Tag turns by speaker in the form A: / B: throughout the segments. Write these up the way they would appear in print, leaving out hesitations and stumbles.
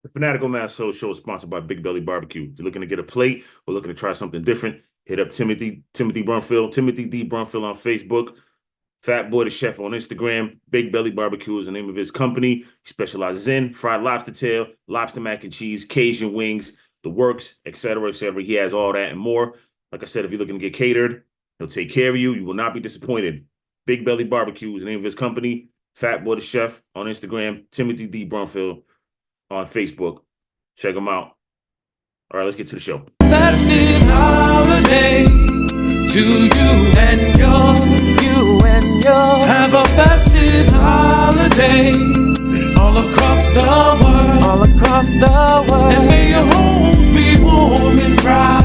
A: The Fanatical Massholes Show is sponsored by Big Belly Barbecue. If you're looking to get a plate or looking to try something different, hit up Timothy Brunfield, Timothy D. Brunfield on Facebook, Fat Boy the Chef on Instagram. Big Belly Barbecue is the name of his company. He specializes in fried lobster tail, lobster mac and cheese, Cajun wings, the works, etc., etc. He has all that and more. Like I said, if you're looking to get catered, he'll take care of you. You will not be disappointed. Big Belly Barbecue is the name of his company. Fat Boy the Chef on Instagram. Timothy D. Brunfield on Facebook. Check them out. All right, let's get to the show.
B: Festive holiday to you and yours. Have a festive holiday all across the world. And may your homes be warm and bright,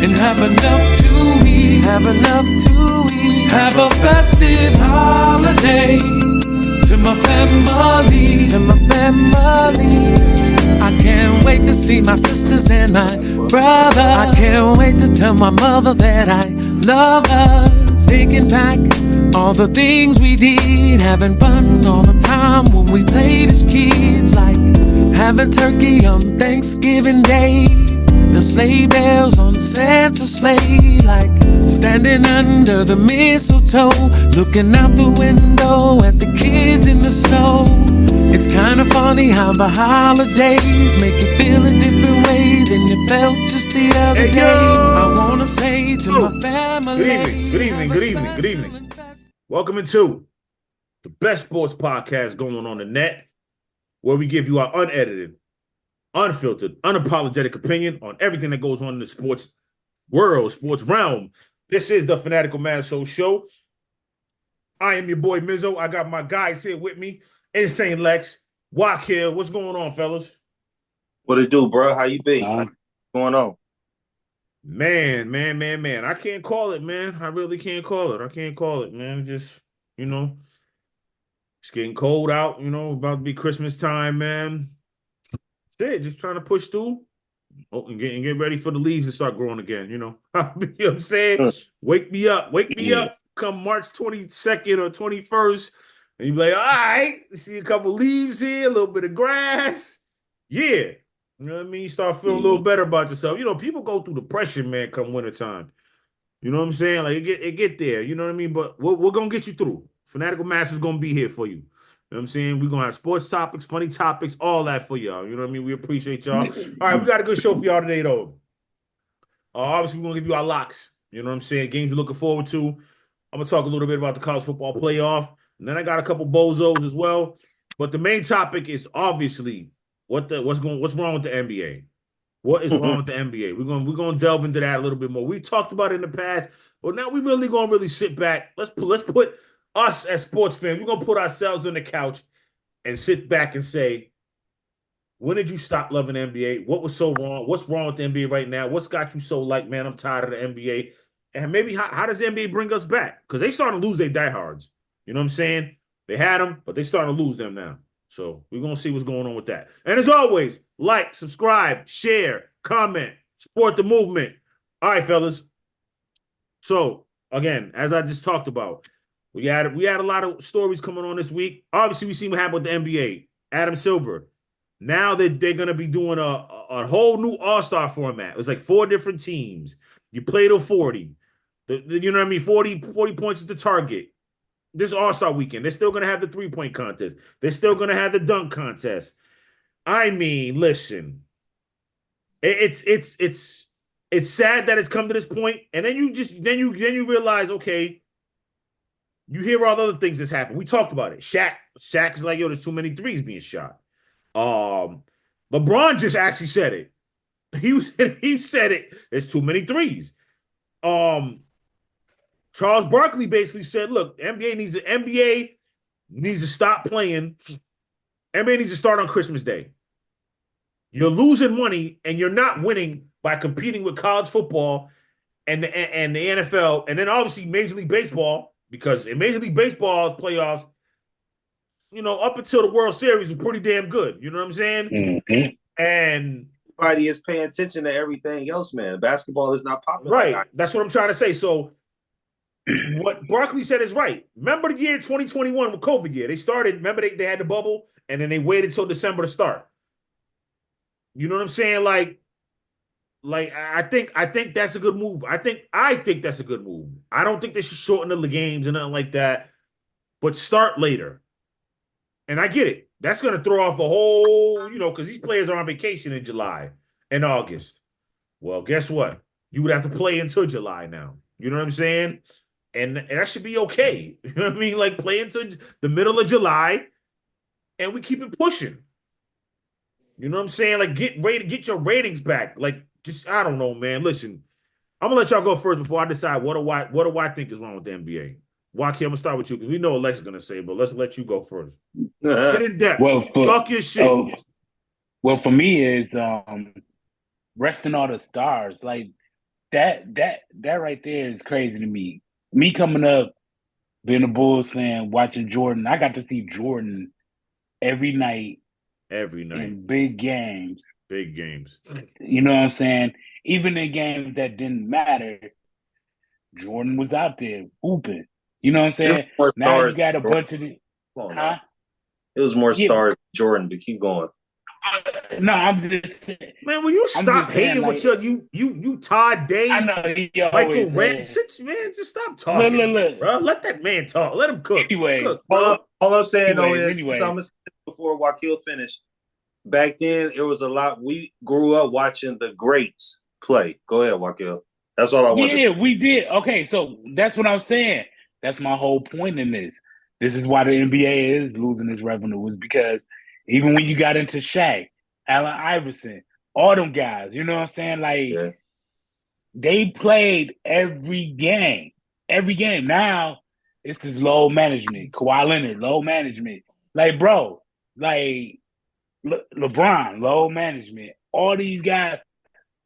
B: and have enough to eat. Have a festive holiday to my family. I can't wait to see my sisters and my brother. I can't wait to tell my mother that I love her. Thinking back all the things we did, having fun all the time when we played as kids, like having turkey on Thanksgiving Day, the sleigh bells on Santa's sleigh, like standing under the mistletoe, looking out the window at the kids in the snow. It's kind of funny how the holidays make you feel a different way than you felt just the other day. I want to say to my family.
A: Good evening. Welcome into the best sports podcast going on the net, where we give you our unedited, unfiltered, unapologetic opinion on everything that goes on in the sports world, sports realm. This is the Fanatical Massholes Show. I am your boy Mizzo. I got my guys here with me. Insane Lex, Wakil. What's going on, fellas?
C: What it do, bro? How you be? What's going on?
A: Man. I can't call it, man. I really can't call it. Man. Just, it's getting cold out, about to be Christmas time, man. That's it. Just trying to push through. Oh, and get ready for the leaves to start growing again, you know what I'm saying? Wake me up come March 22nd or 21st. And you be like, all right, see a couple leaves here, a little bit of grass. Yeah. You know what I mean? You start feeling a little better about yourself. People go through depression, man, come wintertime. You know what I'm saying? Like, it get there. You know what I mean? But we're going to get you through. Fanatical Mass is going to be here for you. You know what I'm saying? We're going to have sports topics, funny topics, all that for y'all. You know what I mean? We appreciate y'all. All right, we got a good show for y'all today, though. Obviously, we're going to give you our locks. You know what I'm saying? Games we're looking forward to. I'm going to talk a little bit about the college football playoff. And then I got a couple bozos as well. But the main topic is obviously what's wrong with the NBA. What is wrong with the NBA? We're gonna delve into that a little bit more. We talked about it in the past, but now we really gonna sit back. Let's put us as sports fans. We're gonna put ourselves on the couch and sit back and say, when did you stop loving the NBA? What was so wrong? What's wrong with the NBA right now? What's got you so like, man, I'm tired of the NBA? And maybe how does the NBA bring us back? Because they starting to lose their diehards. You know what I'm saying? They had them, but they starting to lose them now. So we're going to see what's going on with that. And as always, like, subscribe, share, comment, support the movement. All right, fellas. So, again, as I just talked about, we had a lot of stories coming on this week. Obviously, we seen what happened with the NBA. Adam Silver. Now they're going to be doing a whole new all-star format. It was like 4 different teams. You play till 40. You know what I mean? 40 points is the target. This All-Star weekend, they're still going to have the 3-point contest. They're still going to have the dunk contest. I mean, listen, it's sad that it's come to this point, and then you realize, okay, you hear all the other things that's happened. We talked about it. Shaq is like, yo, there's too many threes being shot. LeBron just actually said it. He said it. There's too many threes. Charles Barkley basically said, look, NBA needs to stop playing. NBA needs to start on Christmas Day. You're losing money and you're not winning by competing with college football and the NFL, and then obviously Major League Baseball, because in Major League Baseball playoffs, up until the World Series was pretty damn good. You know what I'm saying?
C: Mm-hmm.
A: And
C: everybody is paying attention to everything else, man. Basketball is not popular.
A: Right. That's what I'm trying to say. So what Barkley said is right. Remember the year 2021 with COVID year? They started, remember they had the bubble, and then they waited till December to start. You know what I'm saying? Like I think that's a good move. I think that's a good move. I don't think they should shorten the games and nothing like that, but start later. And I get it. That's gonna throw off a whole, because these players are on vacation in July and August. Well, guess what? You would have to play until July now. You know what I'm saying? And that should be okay. You know what I mean? Like play until the middle of July and we keep it pushing. You know what I'm saying? Like get your ratings back. Like just I don't know, man. Listen, I'm gonna let y'all go first before I decide what do I think is wrong with the NBA. Wakil, I'm gonna start with you because we know what Lex is gonna say, but let's let you go first. Get in depth.
D: Well,
A: Talk your shit.
D: for me is resting all the stars. Like that right there is crazy to me. Me coming up, being a Bulls fan, watching Jordan, I got to see Jordan every night
A: Every night.
D: in big games.
A: Big games.
D: You know what I'm saying? Even in games that didn't matter, Jordan was out there hooping. You know what I'm saying? Now you got a bunch of the huh?
C: It was more
D: Yeah.
C: stars than Jordan, but keep going.
D: No, I'm just saying.
A: Man, will you stop
D: just saying,
A: hating
D: like,
A: with your you Todd Day,
D: I know he
A: Michael
D: always
A: Redd?
D: said.
A: Man, just stop talking,
D: Look.
A: bro. Let that man talk. Let him cook.
D: Anyways.
A: Cook, bro.
C: All I'm saying though is,
D: Anyways.
C: so I'm gonna say this before Wakil finished. Back then, it was a lot. We grew up watching the greats play. Go ahead, Wakil. That's all I wanted.
D: Yeah, we did. Okay, so that's what I'm saying. That's my whole point in this. This is why the NBA is losing its revenue, is because even when you got into Shaq, Allen Iverson, all them guys, you know what I'm saying? Like, they played every game. Every game. Now, it's this low management. Kawhi Leonard, low management. Like, bro, like, LeBron, low management. All these guys,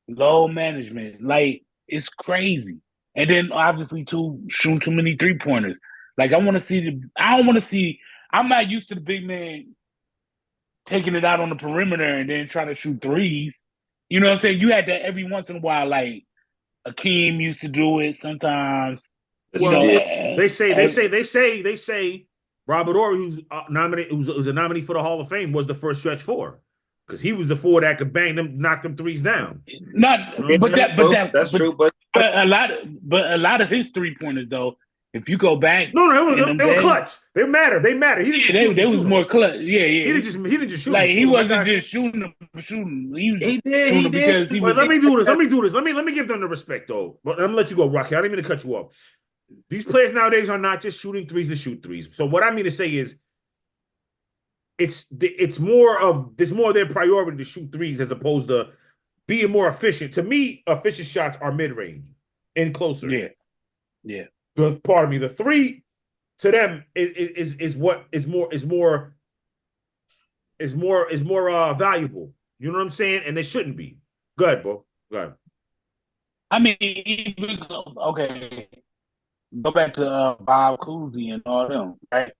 D: low management. Like, it's crazy. And then obviously shooting too many 3-pointers. Like I don't want to see I'm not used to the big man taking it out on the perimeter and then trying to shoot threes. You know what I'm saying? You had that every once in a while, like Akeem used to do it sometimes.
A: Well, they say Robert Horry, who's nominated, who's a nominee for the Hall of Fame, was the first stretch four because he was the four that could knock them threes down.
C: That's true. But
D: a lot of his 3-pointers though. If you go back,
A: they were clutch. They matter. They
D: was more clutch. Yeah.
A: He didn't just shoot.
D: Like he wasn't just shooting. He did because he was.
A: Let me do this. Let me give them the respect though. But I'm gonna let you go, Rocky. I didn't mean to cut you off. These players nowadays are not just shooting threes to shoot threes. So what I mean to say is, it's more of their priority to shoot threes as opposed to being more efficient. To me, efficient shots are mid range and closer.
D: Yeah.
A: The three to them is more valuable. You know what I'm saying? And they shouldn't be. Go ahead, bro. Go ahead.
D: I mean, okay. Go back to Bob Cousy and all them, right?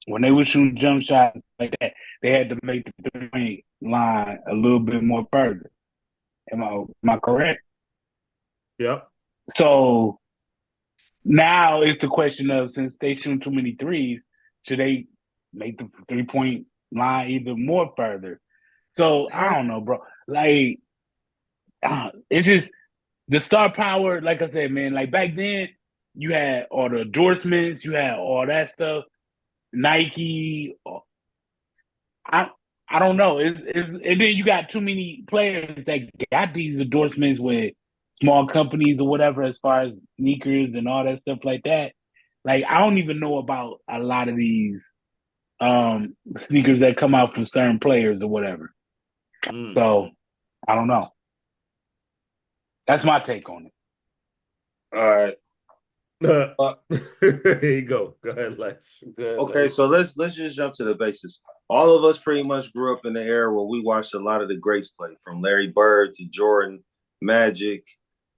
D: When they were shooting jump shots like that, they had to make the 3-point line a little bit more further. Am I correct?
A: Yep.
D: So now it's the question of, since they shoot too many threes, should they make the 3-point line even more further? So I don't know, bro. Like, it's just the star power. Like I said, man. Like back then, you had all the endorsements, you had all that stuff. Nike. I don't know. And then you got too many players that got these endorsements with small companies or whatever, as far as sneakers and all that stuff like that. Like I don't even know about a lot of these sneakers that come out from certain players or whatever. So I don't know. That's my take on it.
C: All right.
A: Here you go. Go ahead, Lex.
C: Okay, so let's just jump to the basics. All of us pretty much grew up in the era where we watched a lot of the greats play, from Larry Bird to Jordan, Magic,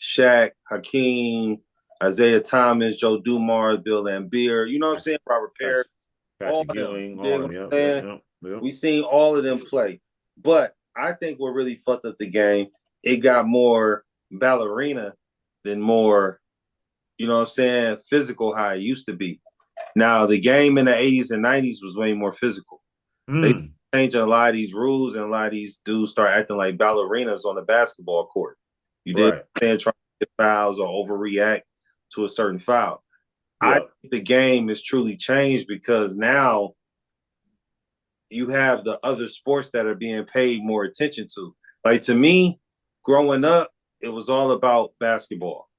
C: Shaq, Hakeem, Isaiah Thomas, Joe Dumars, Bill Laimbeer. You know what I'm saying? Robert Perry.
A: Patrick Ewing. Yep.
C: We seen all of them play. But I think what really fucked up the game, it got more ballerina than more, you know what I'm saying, physical how it used to be. Now, the game in the 80s and 90s was way more physical. They changing a lot of these rules, and a lot of these dudes start acting like ballerinas on the basketball court. You did
A: Right.
C: trying to get fouls or overreact to a certain foul. I
A: Yep.
C: think the game has truly changed because now you have the other sports that are being paid more attention to. Like, to me, growing up, it was all about basketball.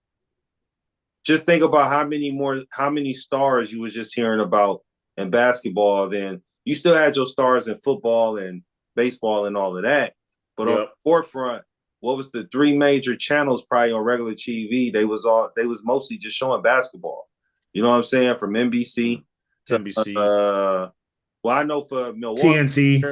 C: Just think about how many stars you was just hearing about in basketball. Then you still had your stars in football and baseball and all of that. But on the
A: Yep.
C: forefront, what was the three major channels probably on regular TV? They was mostly just showing basketball. You know what I'm saying? From NBC to
A: NBC,
C: well, I know for Milwaukee,
A: TNT,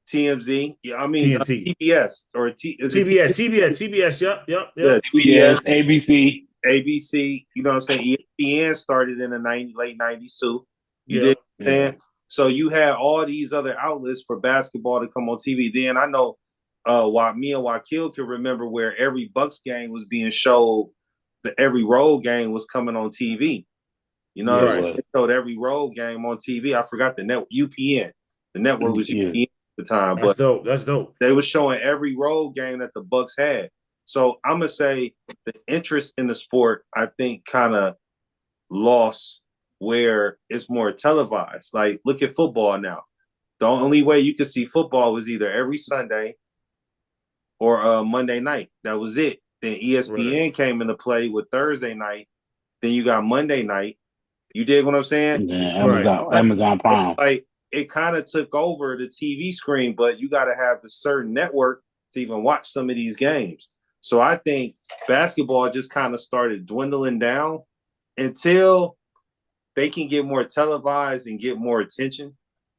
C: TMZ. Yeah, I mean
A: TNT,
C: TBS or is it
A: CBS, CBS, CBS. Yep.
C: Yeah,
D: Yes,
C: TBS,
D: ABC.
C: ABC. You know what I'm saying? ESPN started in the late '90s too. You
A: Yep.
C: did understand? So you had all these other outlets for basketball to come on TV. Then I know me and Wakil can remember where every Bucks game was being showed, every road game was coming on TV. You know what I'm saying? They showed every road game on TV. I forgot the network, UPN. The network was UPN at the time.
A: That's
C: But
A: dope. That's dope.
C: they were showing every road game that the Bucks had. So I'm gonna say the interest in the sport, I think, kind of lost where it's more televised. Like, look at football now. The only way you could see football was either every Sunday or Monday night. That was it. Then ESPN came into play with Thursday night. Then you got Monday night. You dig what I'm saying?
D: Yeah, Amazon Prime.
C: Like, it kind of took over the TV screen, but you got to have a certain network to even watch some of these games. So I think basketball just kind of started dwindling down until they can get more televised and get more attention,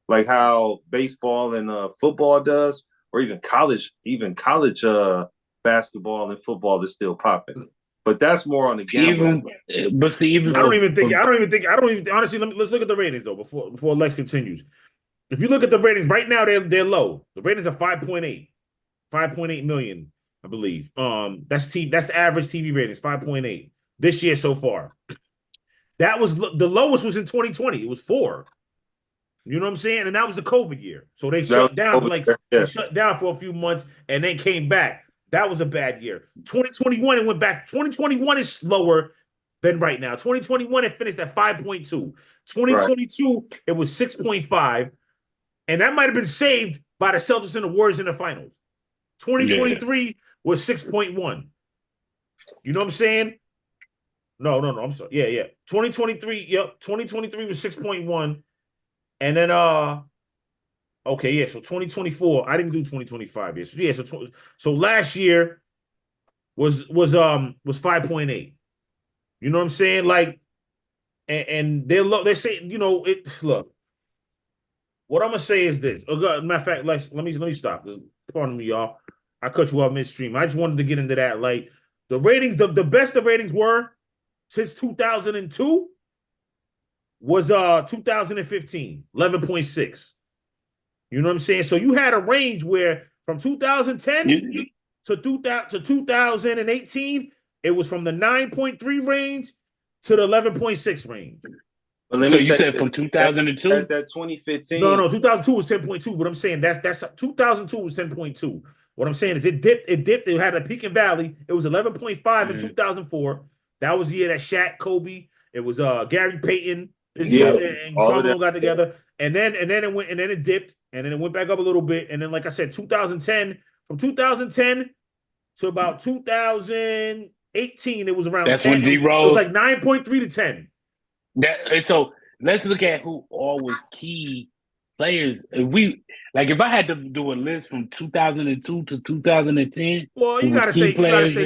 C: like how baseball and football does, or even college basketball and football is still popping. But that's more on the gambling.
A: Honestly, let's look at the ratings though before Lex continues. If you look at the ratings right now, they're low. The ratings are 5.8 million, I believe. That's the average TV ratings, 5.8 this year so far. That was the lowest was in 2020. It was 4. You know what I'm saying? And that was the COVID year. So they shut down for a few months and then came back. That was a bad year. 2021, it went back. 2021 is slower than right now. 2021, it finished at 5.2. 2022, it was 6.5. And that might have been saved by the Celtics and the Warriors in the finals. 2023 was 6.1. You know what I'm saying? No, I'm sorry. Yeah. 2023, yep. 2023 was 6.1. And then okay, yeah. So 2024, I didn't do 2025 yet. So last year was 5.8. You know what I'm saying? Like, and they're low. They say, you know, it. Look, what I'm gonna say is this. Matter of fact, let me stop. Pardon me, y'all. I cut you off midstream. I just wanted to get into that. Like, the ratings, the best the ratings were since 2002 was 2015, 11.6. You know what I'm saying? So you had a range where from 2010 to 2018, it was from the 9.3 range to the 11.6 range.
C: But
D: so you said from 2002?
C: That 2015.
A: No, 2002 was 10.2. But I'm saying that's 2002 was 10.2. What I'm saying is it dipped. It had a peak and valley. It was 11.5 in 2004. That was the year that Shaq, Kobe, it was Gary Payton, and Carmelo got together. And then it dipped, and then it went back up a little bit. And then, like I said, 2010, from 2010 to about 2018, it was around 10. It was like 9.3 to 10.
D: So let's look at who all was key players. If I had to do a list from 2002 to 2010,
A: well, you gotta say it was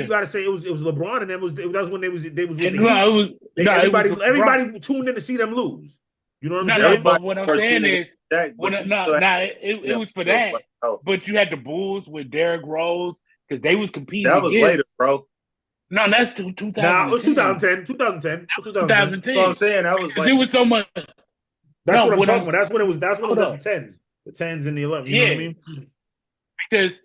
A: LeBron, and that was when they was with the Heat. Everybody tuned in to see them lose. You know what I'm saying?
D: But what I'm saying is, it was for that. But you had the Bulls with Derrick Rose because they was competing.
C: That was later, bro.
D: No, that's 2010.
A: Nah, it was 2010. 2010.
C: What I'm saying, that was like
D: it was so much.
A: That's what I'm talking about. That's when it was at the 10s. The 10s and the 11s. You know what I mean?
D: Because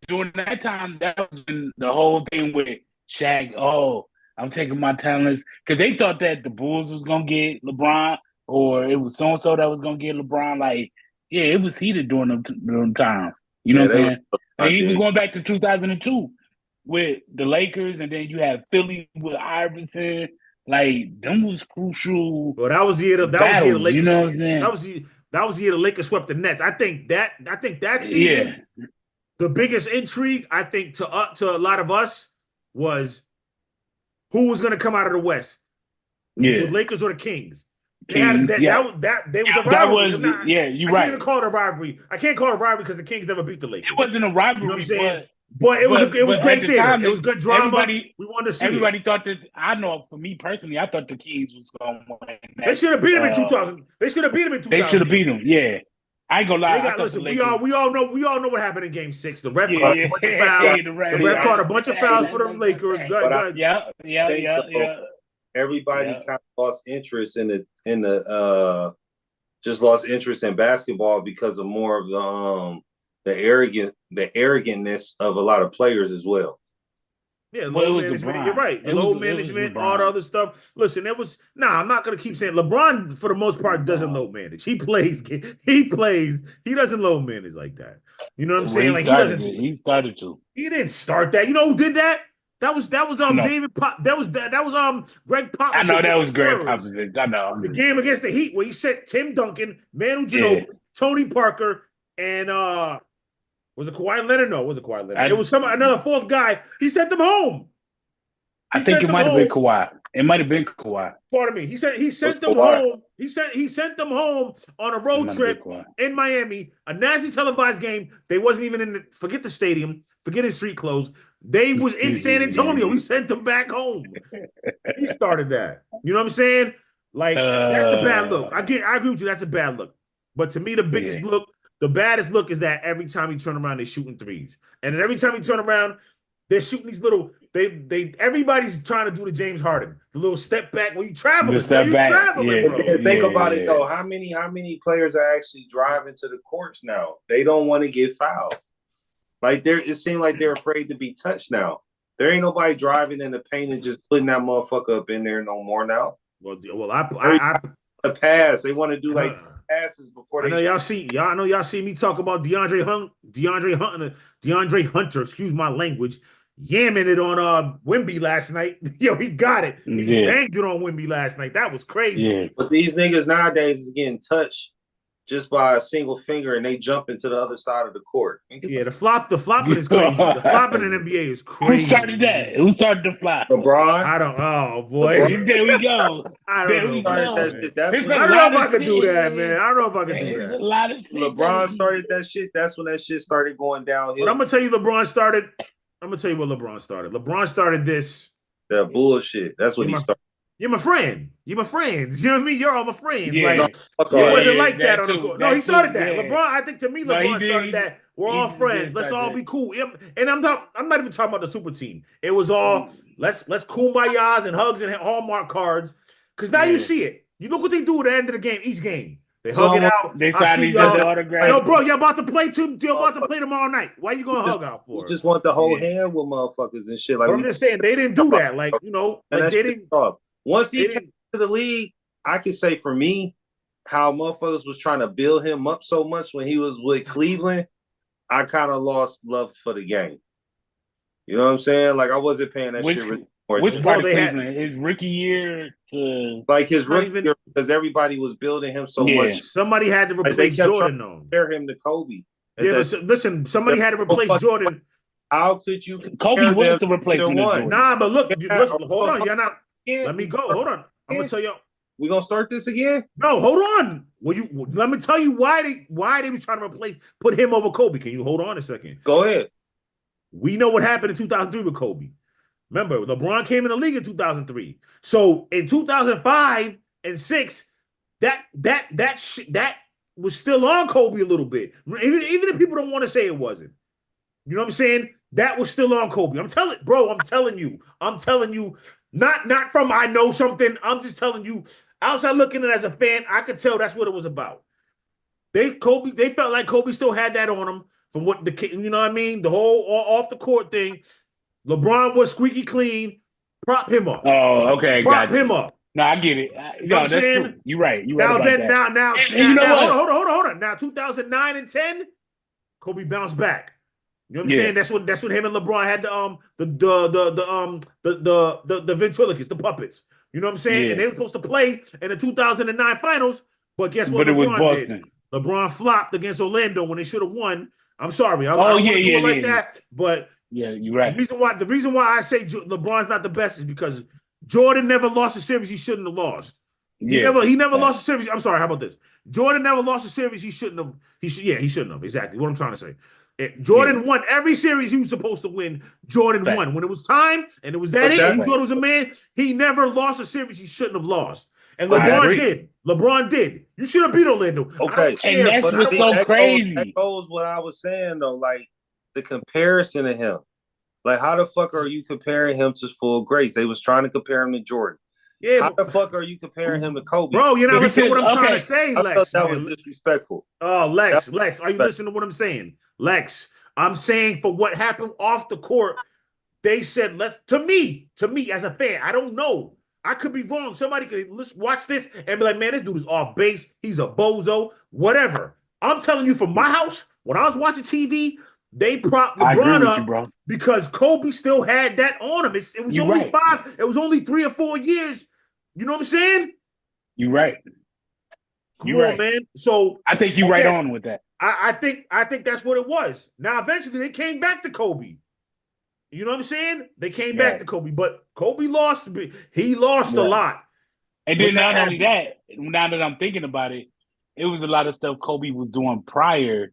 D: during that time, that was the whole thing with Shaq. Oh, I'm taking my talents. Because they thought that the Bulls was going to get LeBron, or it was so-and-so that was going to get LeBron. Like, Yeah, it was heated during them times. You know what I'm saying? And even going back to 2002 with the Lakers, and then you have Philly with Iverson. Like them was crucial.
A: Well, that was the year. That was the year the
D: battles, you
A: Lakers.
D: know what I'm saying?
A: That was the year the Lakers swept the Nets. I think that season, the biggest intrigue, I think to a lot of us was who was going to come out of the West.
D: Yeah,
A: The Lakers or the Kings.
D: They was a
A: rivalry.
D: You're
A: I
D: right.
A: can't even call it a rivalry. I can't call it a rivalry because the Kings never beat the Lakers.
D: It wasn't a rivalry,
A: you know what I'm saying? But it was great theater. It was good drama. We wanted to see
D: everybody thought that. I know for me personally, I thought the Kings was going to win.
A: They should have beat them in 2000. They should have beat them in 2000.
D: They should have beat them. Yeah. I ain't gonna lie.
A: Listen, we all know what happened in Game 6. The ref caught a bunch of fouls. The ref caught a bunch of fouls for the Lakers.
C: Everybody kind of lost interest in the just lost interest in basketball because of more of the arrogantness of a lot of players as well.
A: Yeah, low management. You're right. Low management, all the other stuff. Listen, I'm not gonna keep saying LeBron for the most part doesn't low manage. He plays. He doesn't low manage like that. You know what I'm saying? Like
D: he started to.
A: He didn't start that. You know who did that? That was David Pop. That was Greg Popovich.
D: I know that was Greg Popovich. I know
A: the game against the Heat where he sent Tim Duncan, Manu Ginobili, Tony Parker, and was it Kawhi Leonard? No, it wasn't Kawhi Leonard. It was another fourth guy. He sent them home.
D: I think it might have been Kawhi. It might have been Kawhi.
A: Pardon me. He sent them home. He sent them home on a road trip in Miami, a nationally televised game. They wasn't even forget the stadium, forget his street clothes. They was in San Antonio. We sent them back home. He started that. You know what I'm saying? Like that's a bad look. I agree with you. That's a bad look. But to me, the biggest look. The baddest look is that every time he turn around, they're shooting threes. And then every time he turn around, they're shooting these little, everybody's trying to do the James Harden. The little step back when you traveling. Bro.
C: Think about it though. How many players are actually driving to the courts now? They don't want to get fouled. Like it seems like they're afraid to be touched now. There ain't nobody driving in the paint and just putting that motherfucker up in there no more now.
A: Well, I
C: pass. They want to do like passes before they.
A: I know y'all see me talk about DeAndre Hunter. Excuse my language. Yamming it on Wemby last night. Yo, he got it. He banged it on Wemby last night. That was crazy.
D: Yeah.
C: But these niggas nowadays is getting touched just by a single finger and they jump into the other side of the court.
A: The flopping is crazy. The flopping in the NBA is crazy.
D: Who started that? Who started the flop?
C: LeBron.
A: I don't. Oh boy.
D: There we go.
A: I don't know.
C: I don't
A: know if I could do that, man. I don't know if I could do that.
D: A lot of shit.
C: LeBron started that shit. That's when that shit started going downhill.
A: But I'm gonna tell you, LeBron started. I'm gonna tell you what LeBron started. LeBron started this.
C: That bullshit. That's what he started.
A: You're my friend. You're my friends. You know what I mean? You're all my friends.
D: Yeah.
A: Like, it wasn't like that on the court. No, he started that. LeBron, I think to me, LeBron started that. We're all friends. Let's all be cool. And I'm not even talking about the super team. It was all let's kumbayas and hugs and Hallmark cards. Because now you see it. You look what they do at the end of the game, each game. They hug it out.
D: They sign each other autographs.
A: Yo, bro, you're about to play tomorrow night. Why you gonna hug out for?
C: You just want the whole hand with motherfuckers and shit. Like
A: I'm just saying they didn't do that. Like, you know, like they didn't.
C: Once he came to the league, I can say for me, how motherfuckers was trying to build him up so much when he was with Cleveland, I kind of lost love for the game. You know what I'm saying? Like I wasn't paying that shit.
D: Which part of Cleveland? His rookie year to
C: like his rookie year because everybody was building him so much.
A: Somebody had to replace Jordan though.
C: Compare him to Kobe.
A: Yeah, but listen, somebody had to replace Jordan.
C: How could you?
D: Kobe was the replacement.
A: Nah, but look, hold on, you're not. Let me go. Hold on. I'm gonna tell you.
C: We gonna start this again?
A: No, hold on. Let me tell you why they were trying to put him over Kobe. Can you hold on a second?
C: Go ahead.
A: We know what happened in 2003 with Kobe. Remember, LeBron came in the league in 2003. So in 2005 and 6, that was still on Kobe a little bit. Even if people don't want to say it wasn't. You know what I'm saying? That was still on Kobe. I'm telling you. Not from I know something. I'm just telling you. Outside looking at it as a fan, I could tell that's what it was about. They felt like Kobe still had that on him from what you know what I mean? The whole off the court thing. LeBron was squeaky clean. Prop him up.
D: Oh, okay.
A: Prop him up.
D: No, I get it.
A: You know what I'm
D: that's
A: saying?
D: true. You're right. You're right
A: Now
D: about
A: then,
D: that.
A: now,
D: And you know what?
A: hold on. Now, 2009 and 10, Kobe bounced back. You know what I'm saying? That's when him and LeBron had the ventriloquists, the puppets. You know what I'm saying?
D: Yeah.
A: And they were supposed to play in the 2009 finals, but guess what
D: But it was
A: LeBron did?
D: Boston.
A: LeBron flopped against Orlando when they should have won. I'm sorry, I
D: Oh,
A: don't
D: yeah,
A: want to do
D: yeah,
A: it like
D: yeah.
A: that, but
D: Yeah, you're right.
A: the reason why I say LeBron's not the best is because Jordan never lost a series he shouldn't have lost. He never lost a series. I'm sorry. How about this? Jordan never lost a series he shouldn't have. He shouldn't have. Exactly what I'm trying to say. Jordan won every series he was supposed to win. Jordan won when it was time, and it was that it. Jordan was a man. He never lost a series he shouldn't have lost. And LeBron did. LeBron did. You should have beat Orlando.
C: Okay,
D: and that's what's so crazy.
C: That goes what I was saying though. Like the comparison to him. Like how the fuck are you comparing him to full grace? They was trying to compare him to Jordan.
A: Yeah,
C: how the fuck are you comparing him to Kobe?
A: Bro, you're not listening to what I'm trying to say,
C: I
A: Lex.
C: thought that was disrespectful.
A: Oh, Lex, are you listening to what I'm saying? Lex, I'm saying for what happened off the court, they said, to me, as a fan, I don't know. I could be wrong. Somebody could watch this and be like, man, this dude is off base. He's a bozo, whatever. I'm telling you from my house, when I was watching TV, they propped LeBron up because Kobe still had that on him. It was only 5. It was only 3 or 4 years. You know what I'm saying?
D: You're right.
A: Come on, man. So
D: I think you're right on with that.
A: I think that's what it was. Now, eventually, they came back to Kobe. You know what I'm saying? They came back to Kobe, but Kobe lost. He lost a lot.
D: And then not only that, now that I'm thinking about it, it was a lot of stuff Kobe was doing prior,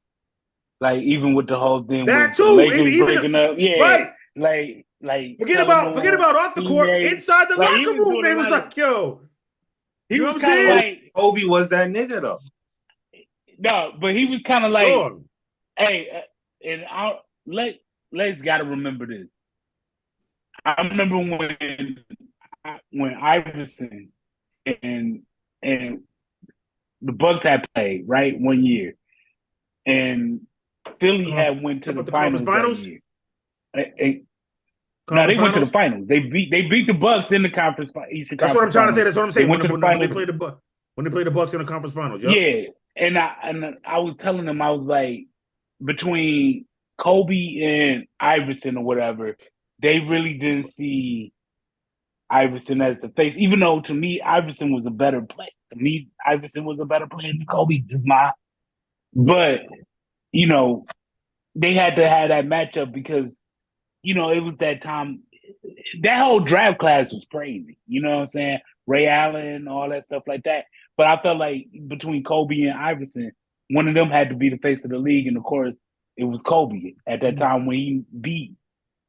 D: like even with the whole thing with the Lakers breaking up. Yeah,
A: right.
D: Like
A: forget about off the court, inside the locker room. They was like, yo.
D: He was kind of like
C: Kobe was that nigga though.
D: No, but he was kind of like, hey, and let's got to remember this. I remember when Iverson and the Bucks had played right 1 year, and Philly had went to the finals that year. No, they went to the finals. They beat the Bucks in the conference. Eastern
A: That's what I'm trying to say. That's what I'm saying.
D: They went to the finals.
A: When they played the Bucks in the conference finals. Yep.
D: Yeah, and I was telling them, I was like, between Kobe and Iverson or whatever, they really didn't see Iverson as the face. Even though to me, Iverson was a better player. To me, Iverson was a better player than Kobe. Just not. But you know, they had to have that matchup because, you know, it was that time. That whole draft class was crazy. You know what I'm saying? Ray Allen, all that stuff like that. But I felt like between Kobe and Iverson, one of them had to be the face of the league. And of course, it was Kobe at that time when he beat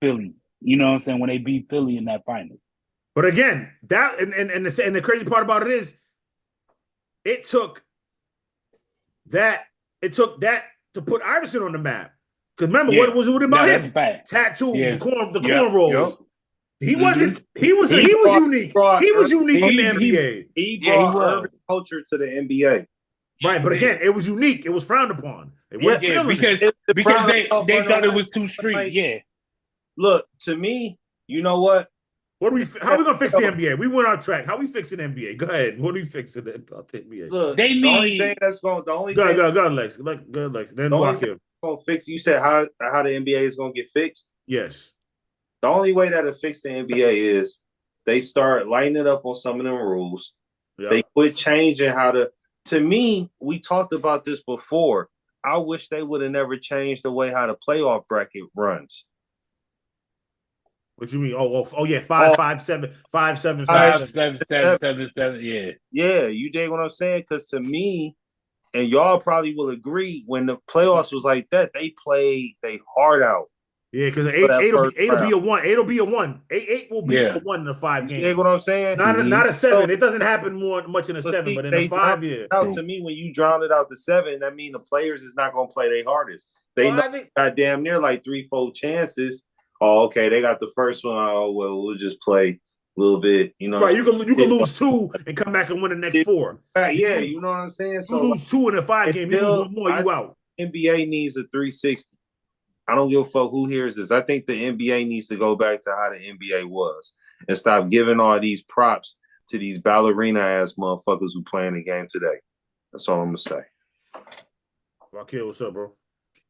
D: Philly. You know what I'm saying? When they beat Philly in that finals.
A: But again, that and the crazy part about it is, it took that to put Iverson on the map. Because remember, what was it about him? Tattoo, the cornrows. He wasn't. He was unique. He was unique in the NBA.
C: He brought urban culture to the NBA.
A: Right, but again, it was unique. It was frowned upon. It was
D: because they thought it was too street. Yeah.
C: Look, to me, you know what?
A: How are we gonna fix the NBA? We went on track. How we fixing the NBA? Go ahead. What are we fixing about the NBA?
C: Look, the only thing that's going. The only thing.
A: Go, Lex. Go, Lex. Then Wakil.
C: Gonna fix. You said how the NBA is gonna get fixed.
A: Yes.
C: The only way that'll fix the NBA is they start lighting it up on some of them rules. Yep. They quit changing how to. To me, we talked about this before. I wish they would have never changed the way how the playoff bracket runs.
A: What you mean? Oh yeah, 5, 7, 7,
D: 7, 7. Yeah.
C: Yeah, you dig what I'm saying? Because to me, and y'all probably will agree, when the playoffs was like that, they played they heart out.
A: Yeah, because 8 will be a 1. 8 will be a 1. 8 will be a 1 in the 5 games.
C: You dig what I'm saying?
A: Not a 7. It doesn't happen much in a 7, but in a 5,
C: Out to me, when you drown it out to 7, that means the players is not going to play their hardest. They got damn near like 3-4 chances. Oh, okay, they got the first one. Oh, well, we'll just play a little bit, you know.
A: Right, you can lose 2 and come back and win the next 4.
C: Yeah, you know what I'm saying?
A: So you lose 2 in a 5 game, you lose 1 more, you out.
C: NBA needs a 360. I don't give a fuck who hears this. I think the NBA needs to go back to how the NBA was and stop giving all these props to these ballerina ass motherfuckers who playing the game today. That's all I'm gonna say.
A: Wakil, what's up, bro?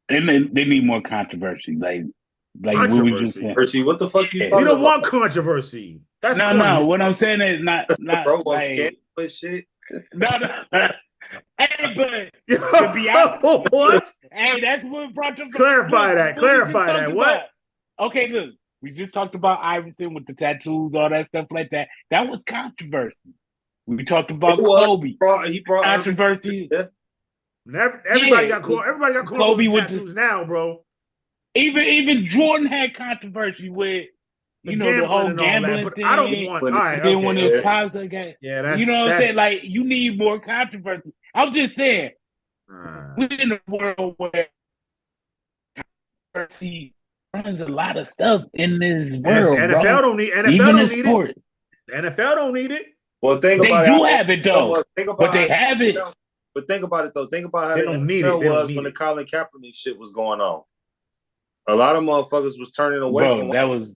D: And they need more controversy, like what we just
A: Controversy.
D: said.
C: Percy, what the fuck you
D: Yeah.
C: talking
A: We don't
C: about?
A: want controversy. That's
D: No,
A: corny.
D: no. What I'm saying is not
C: Bro,
D: like
C: scandal and shit.
D: no. Hey, but to be honest,
A: What?
D: hey, that's what brought them.
A: Clarify that. Clarify that. What?
D: Okay, look, we just talked about Iverson with the tattoos, all that stuff like that. That was controversy. We talked about Kobe.
C: He brought
D: Controversy.
C: Yeah.
A: Everybody got caught. Everybody got caught
D: Kobe
A: with
D: with
A: tattoos now, bro.
D: Even Jordan had controversy with the whole gambling
A: but
D: thing.
A: I don't want. All right,
D: then when
A: okay.
D: his pops again,
A: Yeah,
D: you know what I'm saying? Like you need more controversy. I'm just saying, we're in a world where controversy runs a lot of stuff in this world.
A: NFL don't need. NFL
D: Even
A: don't
D: in
A: need
D: sports.
A: it. The NFL don't need it.
C: Well,
D: They do have it though, but they have it.
C: But think about it though. Think about how
A: They
C: the
A: don't need it.
C: NFL
A: They don't
C: was
A: need
C: when the
A: it.
C: Colin Kaepernick shit was going on. A lot of motherfuckers was turning away from
D: that was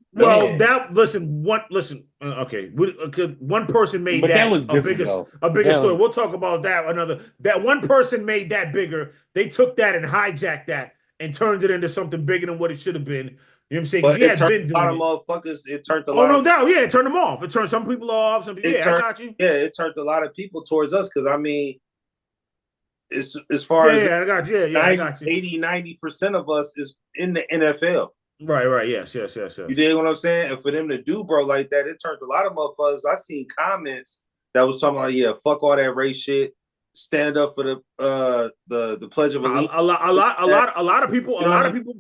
A: okay. One person made
D: But that was
A: a bigger story. We'll talk about that that one person made that bigger. They took that and hijacked that and turned it into something bigger than what it should have been. You know what I'm saying?
C: But
A: he had been doing
C: a lot of motherfuckers. It turned a lot.
A: Oh, no doubt. Yeah, it turned them off. It turned some people off. Some people. Yeah, I got you.
C: Yeah, it turned a lot of people towards us because I mean, it's as far as
A: I got you. Yeah, I got you.
C: 80-90% of us is in the NFL.
A: Right. Yes.
C: You dig what I'm saying? And for them to do, bro, like that, it turned a lot of motherfuckers. I seen comments that was talking about, yeah, fuck all that race shit. Stand up for the Pledge of Allegiance.
A: A lot of people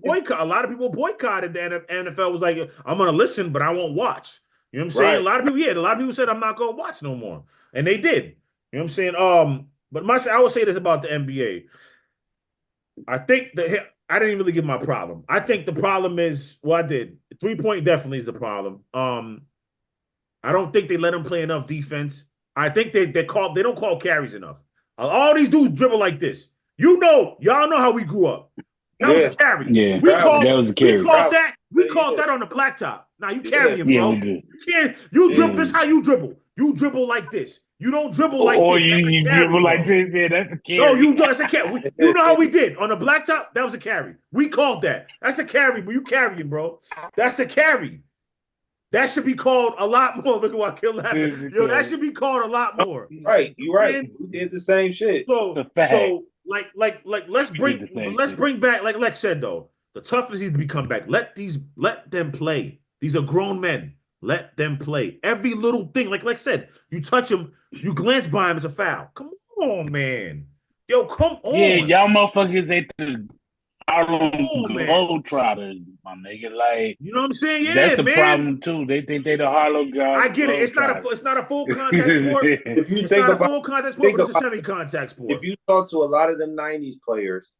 A: boycott. A lot of people boycotted the NFL. Was like, I'm gonna listen, but I won't watch. You know what I'm saying?
C: Right.
A: A lot of people said I'm not gonna watch no more, and they did. You know what I'm saying? But I would say this about the NBA. I think I didn't really give my problem. I think the problem is I did. 3-point definitely is the problem. I don't think they let them play enough defense. I think they don't call carries enough. All these dudes dribble like this. Y'all know how we grew up. That was a carry.
D: Yeah,
A: that
D: was a carry.
A: We called that on the blacktop. Now you carry him, bro.
D: We
A: did. You dribble. This is how you dribble. You dribble like this. You don't dribble like this.
D: You dribble like this, man. That's a carry.
A: No, you do. That's a carry. You know how we did on the blacktop? That was a carry. We called that. That's a carry, but you carrying, bro. That's a carry. That should be called a lot more. Look at what Wakil laughing. Yo, that should be called a lot more.
C: Right, you're right. We did the same shit.
A: So let's bring back, like Lex said though, the toughness needs to be come back. Let them play. These are grown men. Let them play. Every little thing, like Lex said, you touch them, you glance by him, it's a foul. Come on, man. Yo, come on.
D: Yeah, y'all motherfuckers ain't the Harlem Globetrotters, my nigga. Like,
A: you know what I'm saying? Yeah,
D: that's the
A: man.
D: problem too. They think they the Harlem guys.
A: I get it. It's not a full contact sport.
C: If you
A: it's not a full contact sport, but it's a semi-contact sport.
C: If you talk to a lot of them 90s players,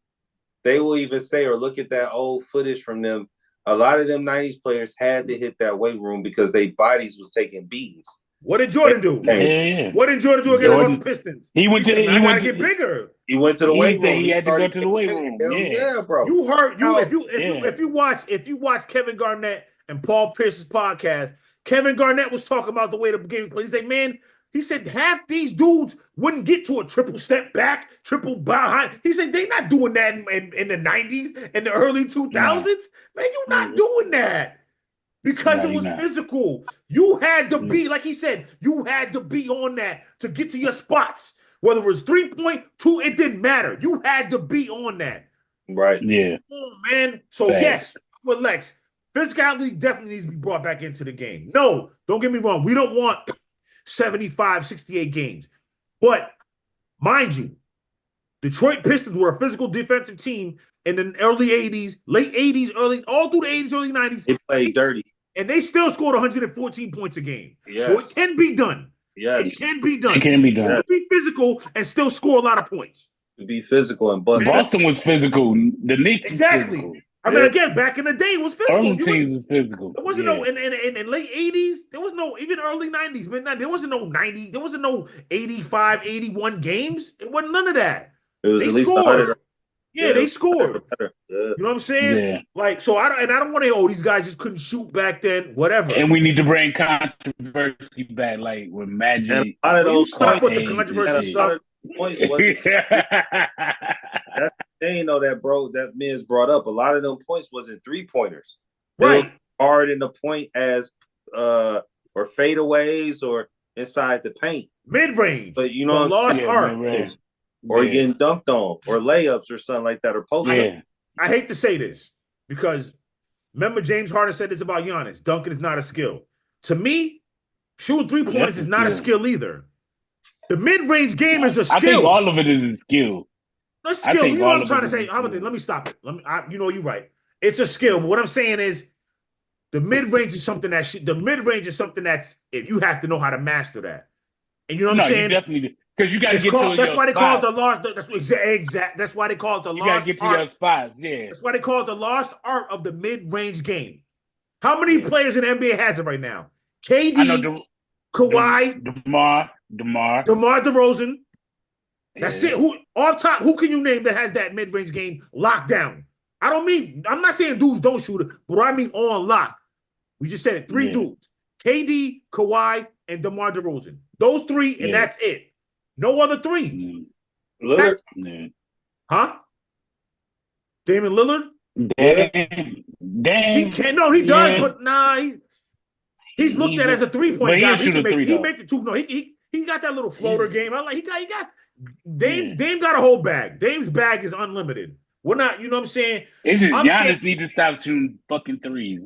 C: they will even say or look at that old footage from them. A lot of them 90s players had to hit that weight room because their bodies was taking beatings.
A: What did Jordan do?
D: Yeah.
A: What did Jordan do against the Pistons?
D: He went to
A: get bigger.
C: He went to the weight room.
D: He had to go to the weight room.
C: Yeah, bro.
A: You heard if you watch Kevin Garnett and Paul Pierce's podcast, Kevin Garnett was talking about the way the game was played. He said, man, he said half these dudes wouldn't get to a triple step back, triple behind. He said they not doing that in the 90s and the early 2000s. Man, you're not doing that. Because it was physical. You had to be, like he said, you had to be on that to get to your spots. Whether it was 3-point, 2, it didn't matter. You had to be on that.
C: Right.
D: Yeah.
A: Oh, man. So, yes, with Lex, physicality definitely needs to be brought back into the game. No, don't get me wrong. We don't want 75, 68 games. But, mind you, Detroit Pistons were a physical defensive team in the early 80s, late 80s, all through the 80s, early 90s.
C: They played dirty.
A: And they still scored 114 points a game.
C: Yes.
A: So it can be done.
C: Yes.
A: It can be done.
D: It can be done.
A: You can be physical and still score a lot of points.
C: To be physical and bust.
D: Boston was physical. The Knicks
A: exactly.
D: Was physical.
A: I mean, again, back in the day, it was physical.
D: Early teams was physical.
A: There wasn't no in late 80s. There was no even early 90s. Man, there wasn't no 90. There wasn't no 85, 81 games. It wasn't none of that.
C: It was at least 100.
A: Yeah, they scored.
C: Yeah.
A: You know what I'm saying?
D: Yeah.
A: Like, so I don't want to. Oh, these guys just couldn't shoot back then. Whatever.
D: And we need to bring controversy back, like with Magic.
C: And a lot of those
A: Stop with the
D: points
A: controversy
C: and a lot of points wasn't. That's the thing, though, that Miz brought up. A lot of them points wasn't 3-pointers. They
A: Right.
C: were hard in the point as or fadeaways or inside the paint.
A: Mid range.
C: But you know
A: The
C: what I'm
A: lost
C: saying?
A: art.
D: mid-range.
C: Or you getting dunked on, or layups, or something like that, or post.
D: Yeah.
A: I hate to say this because remember James Harden said this about Giannis. Dunking is not a skill. To me, shooting 3-pointers is not a skill either. The mid-range game is a skill.
D: I think all of it is a skill.
A: A skill. You know what I'm trying to say? How about this? Let me stop it. You're right. It's a skill. But what I'm saying is the mid-range is something that's if you have to know how to master that. And you know what I'm saying?
D: You definitely, because you got to get to
A: that's why they call it the
D: lost.
A: lost. That's exact. That's why they call it the
D: You got
A: lost
D: to get to
A: art.
D: your spots. Yeah.
A: That's why they call it the lost art of the mid-range game. How many players in the NBA has it right now? KD,
D: I know
A: Kawhi,
D: DeMar
A: DeRozan. That's
D: Yeah.
A: it. Who off top? Who can you name that has that mid-range game locked down? I'm not saying dudes don't shoot it, but I mean on lock. We just said it. 3 dudes: KD, Kawhi, and DeMar DeRozan. Those 3, and that's it. No other 3.
C: Lillard.
A: Huh? Damian Lillard?
D: Damn.
A: He can't. No, he does, but nah. He's looked at as a 3-point guy. He can make. He make the 2. No, he got that little floater game. I like. He got. Dame got a whole bag. Dame's bag is unlimited. We're not. You know what I'm saying?
D: It's just Giannis
A: saying,
D: need to stop shooting fucking threes.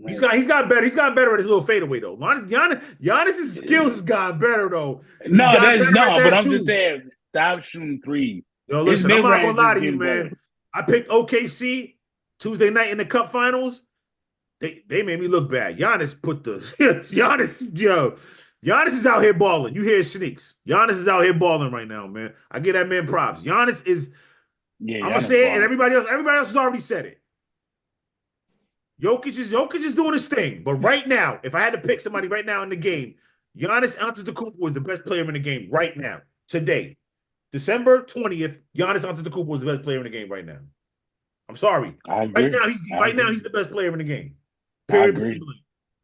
A: He's got better. He's gotten better at his little fadeaway though. Giannis's skills has gotten better though.
D: But I'm just saying, stop shooting threes.
A: Yo, listen, I'm not gonna lie to you, man. I picked OKC Tuesday night in the Cup Finals. They made me look bad. Giannis put the Giannis is out here balling. You hear sneaks. Giannis is out here balling right now, man. I give that man props. Giannis is. I'm gonna say it, and everybody else has already said it. Jokic is doing his thing, but right now, if I had to pick somebody right now in the game, Giannis Antetokounmpo is the best player in the game right now, today, December 20th. Giannis Antetokounmpo is the best player in the game right now. I'm sorry.
D: I agree.
A: Right now he's the best player in the game. Period.
D: I agree.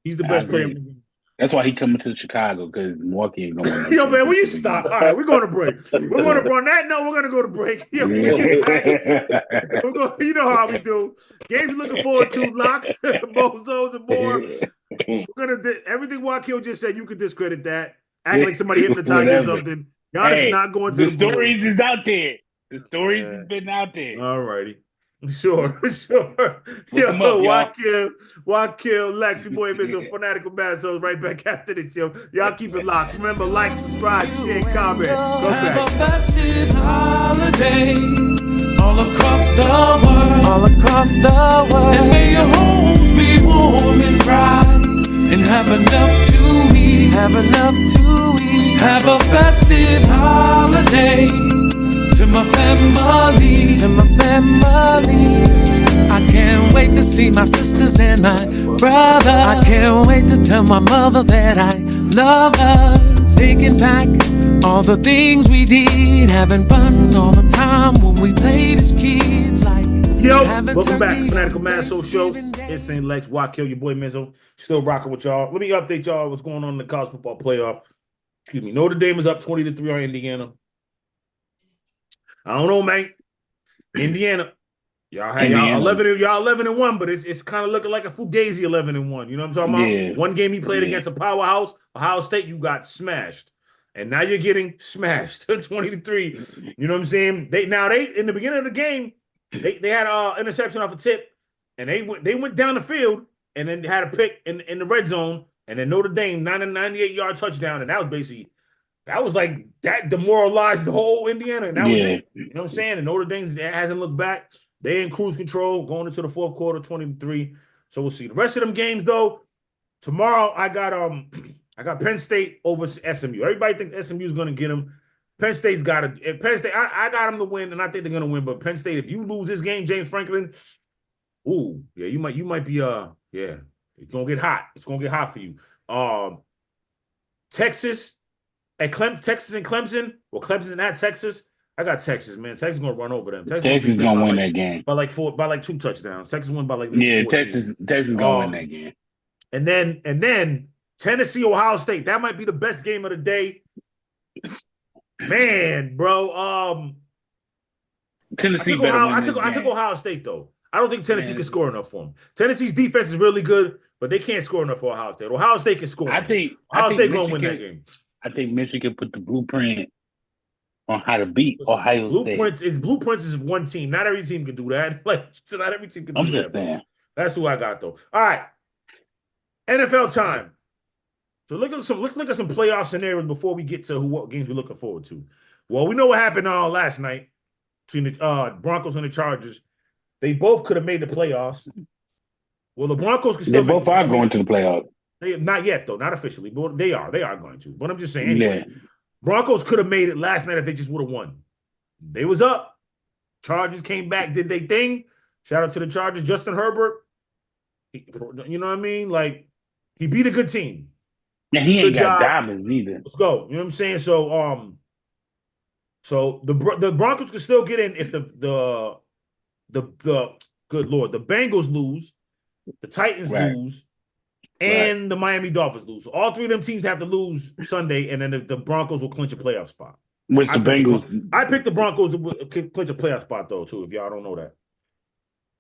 A: He's the best player in the game.
D: That's why he coming to Chicago, because Milwaukee ain't going.
A: Yo, man, will you stop? All right, we're going to break. We're going to on that note. We're going to go to break. Yo, you know how we do. Games you're looking forward to, locks, bozos, and more. We're gonna everything Wakil just said. You could discredit that. Act like somebody hypnotized you or something. Giannis is not going to
D: the stories is out there. The stories has been out there.
A: All righty. Sure. Yo, Wakil, Lex, your boy Mizzo, Fanatical Massholes, right back after this, yo. Y'all keep it locked. Remember, like, subscribe, share, comment. Go back.
B: Have a festive holiday all across the world. All across the world. And may your homes be warm and bright. And have enough to eat. Have enough to eat. Have a festive holiday. To my family, I can't wait to see my sisters and my brother. I can't wait to tell my mother that I love her. Thinking back all the things we did, having fun all the time when we played as kids. Like
A: yo, welcome back to Fanatical Massholes Show. It's St. Lex, Wakil, your boy Mizzo, still rocking with y'all. Let me update y'all what's going on in the college football playoff. Excuse me. Notre Dame is up 20-3 on Indiana. I don't know, man. Indiana, y'all 11-1, but it's kind of looking like a Fugazi 11-1. You know what I'm talking about? One game you played against a powerhouse, Ohio State, you got smashed, and now you're getting smashed 20-3. You know what I'm saying? They in the beginning of the game, they had an interception off a tip, and they went down the field and then had a pick in the red zone, and then Notre Dame 98-yard touchdown, and that was basically. That was like that demoralized the whole Indiana, and that was it. You know what I'm saying? And Notre Dame hasn't looked back. They in cruise control going into the fourth quarter, 20-3. So we'll see. The rest of them games, though, tomorrow I got Penn State over SMU. Everybody thinks SMU is going to get them. Penn State's got it. Penn State, I got them to win, and I think they're going to win. But Penn State, if you lose this game, James Franklin, you might be it's going to get hot. It's going to get hot for you. Texas and Clemson. Well, Clemson at Texas. I got Texas, man. Texas gonna run over them. Texas
D: Texas
A: beat them
D: gonna
A: by
D: win
A: like
D: that game.
A: by like 2 touchdowns. Texas won by like at least
D: Yeah,
A: 14.
D: Texas gonna win that game.
A: And then Tennessee, Ohio State. That might be the best game of the day. Man, bro.
D: Tennessee better win
A: I
D: this
A: took
D: game.
A: Ohio State though. I don't think Tennessee
D: Man.
A: can score enough for them. Tennessee's defense is really good, but they can't score enough for Ohio State. Ohio State can score. Ohio State gonna win that game.
D: I think Michigan put the blueprint on how to beat Ohio State.
A: Blueprints is one team. Not every team can do that. Like, so not every team can do
D: I'm
A: that.
D: just saying.
A: That's who I got though. All right, NFL time. So let's look at some playoff scenarios before we get to what games we're looking forward to. Well, we know what happened last night between the Broncos and the Chargers. They both could have made the playoffs. Well, the Broncos can still.
D: They both are going to the playoffs.
A: Not yet though, not officially, but they are. They are going to. But I'm just saying anyway. Yeah. Broncos could have made it last night if they just would have won. They was up. Chargers came back, did their thing. Shout out to the Chargers. Justin Herbert. You know what I mean? Like, he beat a good team.
D: Yeah, he ain't got diamonds either.
A: Let's go. You know what I'm saying? So the Broncos can still get in if the good Lord, the Bengals lose, the Titans lose, and the Miami Dolphins lose. So all three of them teams have to lose Sunday, and then the Broncos will clinch a playoff spot.
D: Which the Bengals?
A: I picked the Broncos to clinch a playoff spot though too. If y'all don't know that,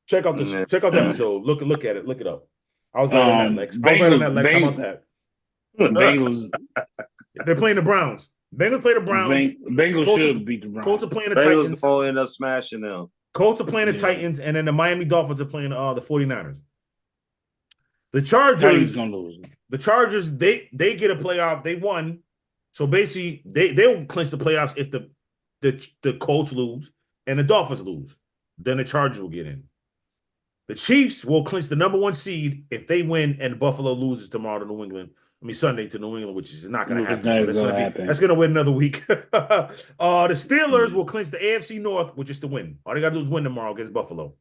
A: check out the episode. Look at it. Look it up. I was right on that, Lex. I was right on that, Lex. How about that?
D: Bengals.
A: They're playing the Browns. Bengals play the Browns.
D: Bengals should beat the Browns.
A: Colts are playing the
C: Bengals
A: Titans.
C: will end up smashing them.
A: Colts are playing the Titans, and then the Miami Dolphins are playing the 49ers. The Chargers
D: gonna lose.
A: The Chargers, they get a playoff. They won. So basically, they'll clinch the playoffs if the Colts lose and the Dolphins lose. Then the Chargers will get in. The Chiefs will clinch the number 1 seed if they win and Buffalo loses tomorrow to New England. Sunday to New England, which is not going to happen. So that's going to win another week. The Steelers will clinch the AFC North, which is to win. All they got to do is win tomorrow against Baltimore.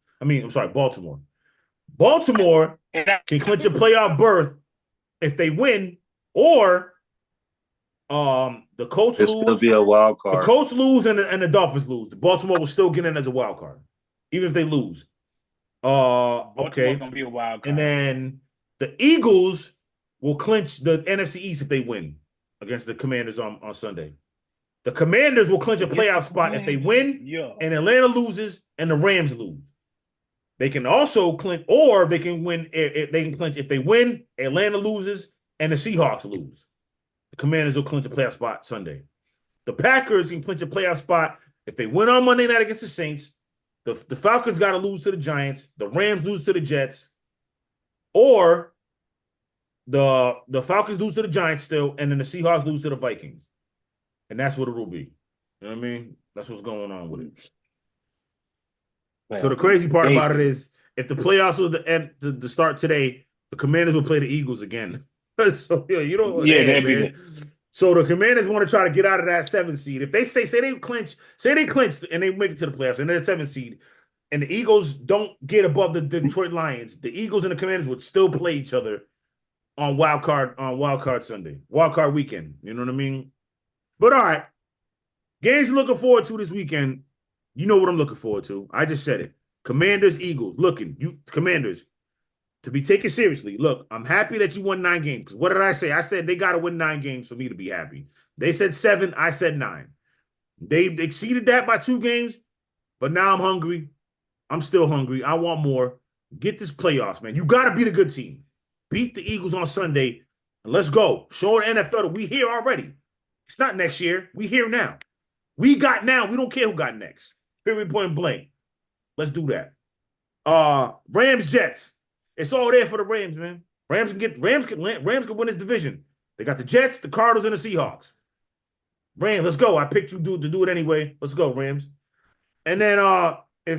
A: Baltimore can clinch a playoff berth if they win, or the Colts lose.
C: It'll still be a wild card.
A: The Colts lose and the Dolphins lose. The Baltimore will still get in as a wild card, even if they lose. Okay.
D: Gonna be a wild card.
A: And then the Eagles will clinch the NFC East if they win against the Commanders on Sunday. The Commanders will clinch a playoff spot if they win and Atlanta loses and the Rams lose. They can also clinch, or they can win. They can clinch if they win, Atlanta loses, and the Seahawks lose. The Commanders will clinch a playoff spot Sunday. The Packers can clinch a playoff spot if they win on Monday night against the Saints. The Falcons got to lose to the Giants. The Rams lose to the Jets, or the Falcons lose to the Giants still, and then the Seahawks lose to the Vikings, and that's what it will be. You know what I mean? That's what's going on with it. So the crazy part about it is, if the playoffs were to start today, the Commanders will play the Eagles again. So you know, man. So the Commanders want to try to get out of that 7th seed. If they say they clinch and they make it to the playoffs and they're the 7th seed, and the Eagles don't get above the Detroit Lions, the Eagles and the Commanders would still play each other on wild card Sunday, wild card weekend. You know what I mean? But all right, games you're looking forward to this weekend. You know what I'm looking forward to. I just said it. Commanders, Eagles. Commanders, to be taken seriously. Look, I'm happy that you won 9 games. Because what did I say? I said they got to win 9 games for me to be happy. They said 7. I said 9. They exceeded that by 2 games. But now I'm hungry. I'm still hungry. I want more. Get this playoffs, man. You got to beat a good team. Beat the Eagles on Sunday. And let's go. Show the NFL that we here already. It's not next year. We here now. We got now. We don't care who got next. Period, point blank. Let's do that. Rams, Jets. It's all there for the Rams, man. Rams can win this division. They got the Jets, the Cardinals, and the Seahawks. Rams, let's go. I picked you to do it anyway. Let's go, Rams. And then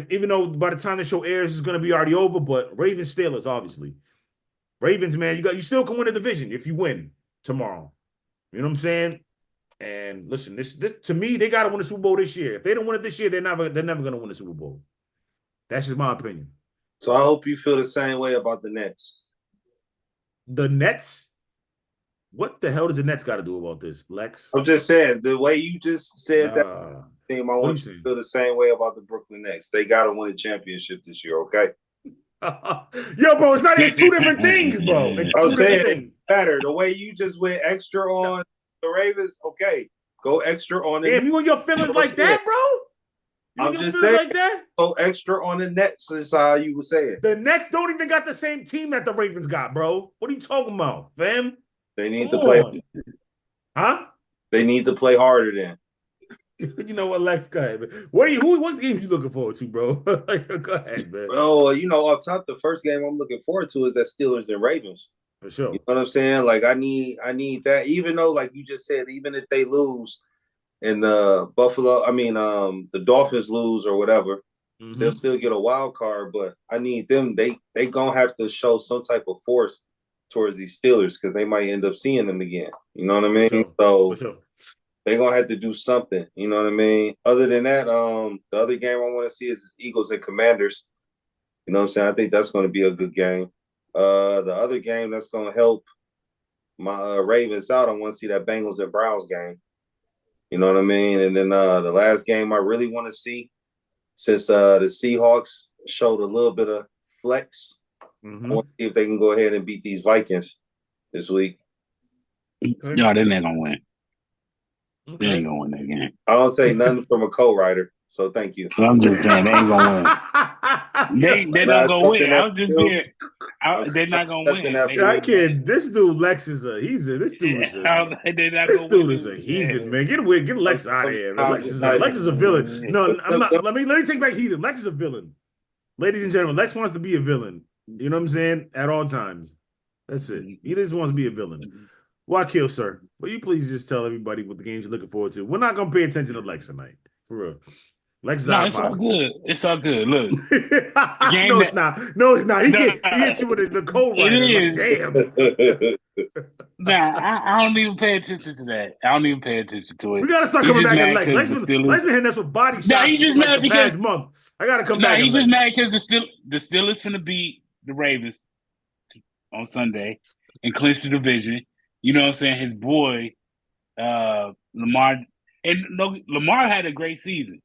A: even though by the time the show airs, it's going to be already over, but Ravens, Steelers, obviously. Ravens, man, you still can win a division if you win tomorrow. You know what I'm saying? And listen, this to me, they got to win the Super Bowl this year. If they don't win it this year, they're never going to win the Super Bowl. That's just my opinion.
C: So I hope you feel the same way about the Nets.
A: The Nets? What the hell does the Nets got to do about this, Lex?
C: I'm just saying, the way you just said that, team. I
A: What are
C: want
A: you
C: you to
A: saying?
C: feel the same way about the Brooklyn Nets. They got to win a championship this year, okay?
A: Yo, bro, it's two different things, bro. It's
C: I'm
A: two different
C: saying it
A: things.
C: better. The way you just went extra on the Ravens, okay. Go extra on the
A: Damn,
C: Nets.
A: you and your feelings like that, bro? You
C: I'm
A: and your
C: just
A: feelings
C: saying,
A: like that?
C: go extra on the Nets is how you would say it.
A: The Nets don't even got the same team that the Ravens got, bro. What are you talking about, fam?
C: They need
A: Come
C: to play.
A: on. Huh?
C: They need to play harder then.
A: You know what, Lex? Go ahead, man. What games you looking forward to, bro? Go ahead, man.
C: Oh, off top, the first game I'm looking forward to is that Steelers and Ravens.
A: For sure.
C: You know what I'm saying? Like I need that. Even though, like you just said, even if they lose and the Dolphins lose or whatever, they'll still get a wild card. But I need them. They gonna have to show some type of force towards these Steelers because they might end up seeing them again. You know what I mean?
A: For
C: So
A: sure.
C: they're gonna have to do something. You know what I mean? Other than that, the other game I want to see is Eagles and Commanders. You know what I'm saying? I think that's going to be a good game. The other game that's going to help my Ravens out, I want to see that Bengals and Browns game. You know what I mean? And then the last game I really want to see, since the Seahawks showed a little bit of flex, I want to see if they can go ahead and beat these Vikings this week.
D: No, they're not going to win. They ain't going to win that game.
C: I don't take nothing from a co-writer, so thank you.
D: I'm just saying, they ain't going to win. They're not going to win. I was just being... they're not gonna win.
A: I can't. This dude Lex is a heathen. This dude is a heathen, man. Get away, get Lex out of here. Man. Lex is a villain. No, I'm not. Let me take back heathen. Lex is a villain. Ladies and gentlemen, Lex wants to be a villain. You know what I'm saying? At all times. That's it. He just wants to be a villain. Wakil, sir, will you please just tell everybody what the games you're looking forward to? We're not gonna pay attention to Lex tonight, for real. Lex is
D: it's all good. It's all good. Look,
A: no, it's not. No, it's not. He hits you with the cold right.
D: It is. Damn. I don't even pay attention to that. I don't even pay attention to it.
A: We gotta start coming back at Lex. Lex been hitting us with body shots.
D: He just mad
A: the past month. I gotta come back.
D: He just mad because the Steelers finna beat the Ravens on Sunday and clinch the division. You know what I'm saying? His boy, Lamar, Lamar had a great season.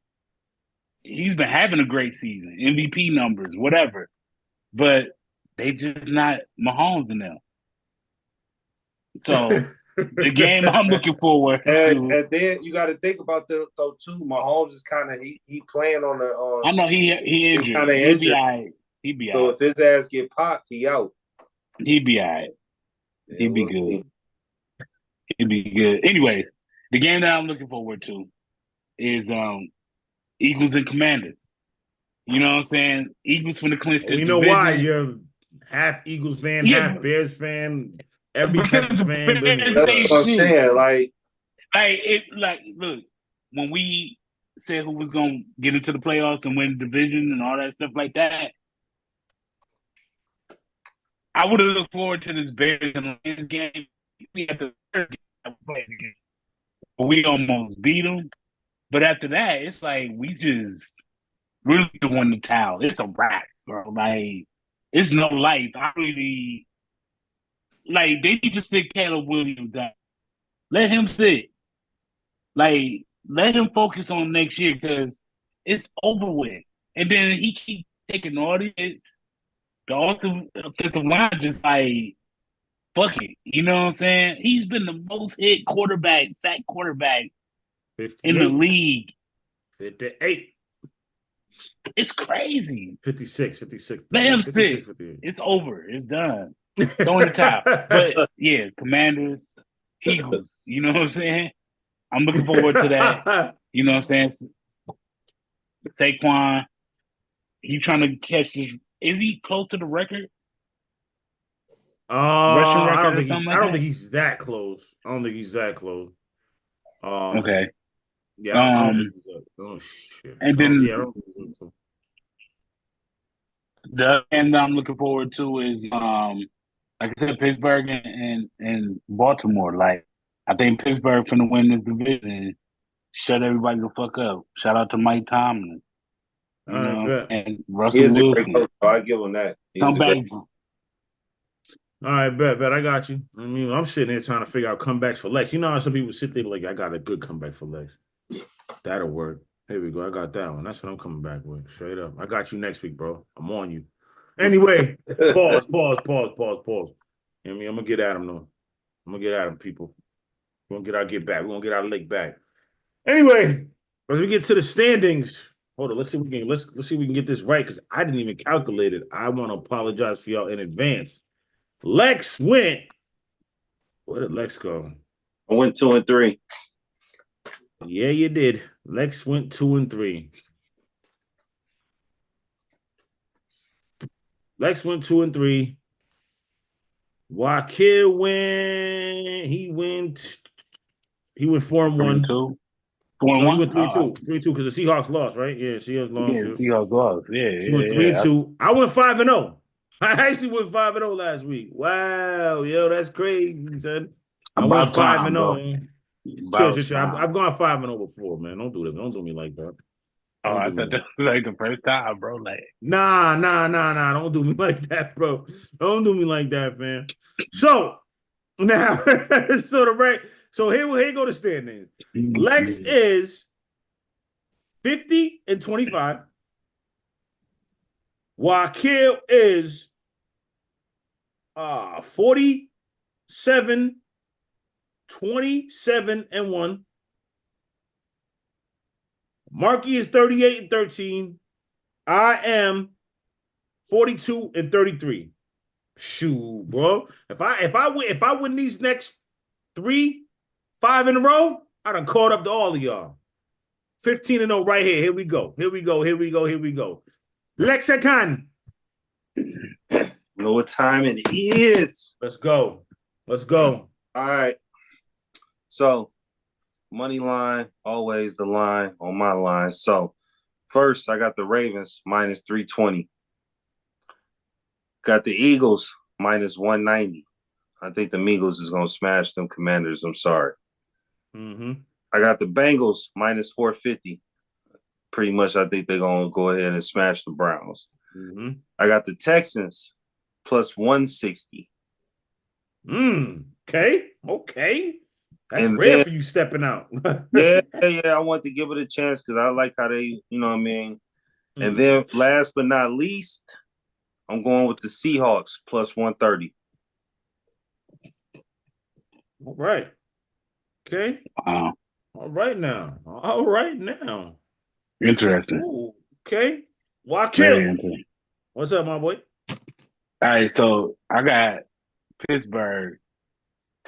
D: He's been having a great season, MVP numbers, whatever. But they just not Mahomes in them. So the game I'm looking forward to.
C: And then you got to think about though too. Mahomes is kind of he playing on the.
D: I know he injured.
C: Kind of injured.
D: He be
C: so
D: all right.
C: If his ass get popped, he out.
D: He'd be all right. He'd be good. He'd be good. Anyways, the game that I'm looking forward to is Eagles and Commanders. You know what I'm saying? Eagles from the clinch.
A: You know why? You're half Eagles fan, half Bears fan, every Texas fan.
C: That's what I'm saying.
D: Look, when we said who was gonna get into the playoffs and win the division and all that stuff like that, I would have looked forward to this Bears and Lions game. We had the third game, we almost beat them. But after that, it's like we just really won the towel. It's a wrap, bro. Like, it's no life. They need to sit Caleb Williams down. Let him sit. Like, let him focus on next year because it's over with. And then he keep taking all the hits. The offensive line just like, fuck it. You know what I'm saying? He's been the most hit sack quarterback
A: 58.
D: in the league.
A: 58.
D: It's crazy.
A: 56.
D: Let him sit. It's over. It's done. Throw in the towel. But yeah, Commanders, Eagles. You know what I'm saying? I'm looking forward to that. You know what I'm saying? Saquon, he trying to catch this. Is he close to the record?
A: Rushing record I don't think he's that close.
D: Okay.
A: Yeah, I don't think he's that. Oh shit.
D: And then
A: I don't think so.
D: The end I'm looking forward to is like I said, Pittsburgh and Baltimore. Like, I think Pittsburgh finna win this division. Shut everybody the fuck up. Shout out to Mike Tomlin. You know what I'm saying? Russell Wilson.
C: I give him that.
D: Come back.
A: All right, bet. I got you. I mean, I'm sitting here trying to figure out comebacks for Lex. You know how some people sit there like, I got a good comeback for Lex. That'll work. Here we go. I got that one. That's what I'm coming back with. Straight up. I got you next week, bro. I'm on you. Anyway, pause. I mean, I'm gonna get at him though. I'm gonna get at him, people. We're gonna get our get back. We're gonna get our lick back. Anyway, as we get to the standings, hold on. Let's see if we can let's see if we can get this right because I didn't even calculate it. I want to apologize for y'all in advance. Lex went. Where did Lex go?
C: I went 2 and 3.
A: Yeah, you did. Lex went 2 and 3. Lex went 2 and 3. Wakil went. He went 4 and 1.
D: 2. 4 and
A: No,
D: 1.
A: he went 3-2. 3-2 because the Seahawks lost, right? Yeah, Seahawks lost.
D: Yeah, Seahawks lost. Yeah,
A: He went 3 and 2. I went 5 and 0. I actually went 5 and 0 last week. Wow, yo, that's crazy, son. I went 5 and 0. Chill. I've gone 5 and 0 before, man. Don't do this. Don't do me like that.
D: Oh, I thought that was like the first time, bro. Like,
A: nah. Don't do me like that, bro. Don't do me like that, man. So now, so here go the standings. Lex is 50 and 25. Wakil is 47, 27 and 1. Marky is 38 and 13. I am 42 and 33. Shoot, bro. If I win these next 5 in a row, I done caught up to all of y'all. 15 and 0 right here. Here we go. Lexicon.
C: You know what time it is.
A: Let's go.
C: All right. So, money line, always the line on my line. So, first, I got the Ravens minus 320. Got the Eagles minus 190. I think the Eagles is going to smash them Commanders. I'm sorry.
A: Mm-hmm.
C: I got the Bengals minus 450. Pretty much, I think they're going to go ahead and smash the Browns.
A: Mm-hmm.
C: I got the Texans plus 160.
A: Okay. That's
C: And
A: rare
C: then,
A: for you stepping out.
C: yeah. I want to give it a chance because I like how they, you know what I mean? And then last but not least, I'm going with the Seahawks plus 130.
A: All right. Okay.
D: wow,
A: All right now.
D: interesting.
A: Ooh, okay.
D: Very
A: Wakil.
D: interesting.
A: What's up, my boy?
D: All right, so I got Pittsburgh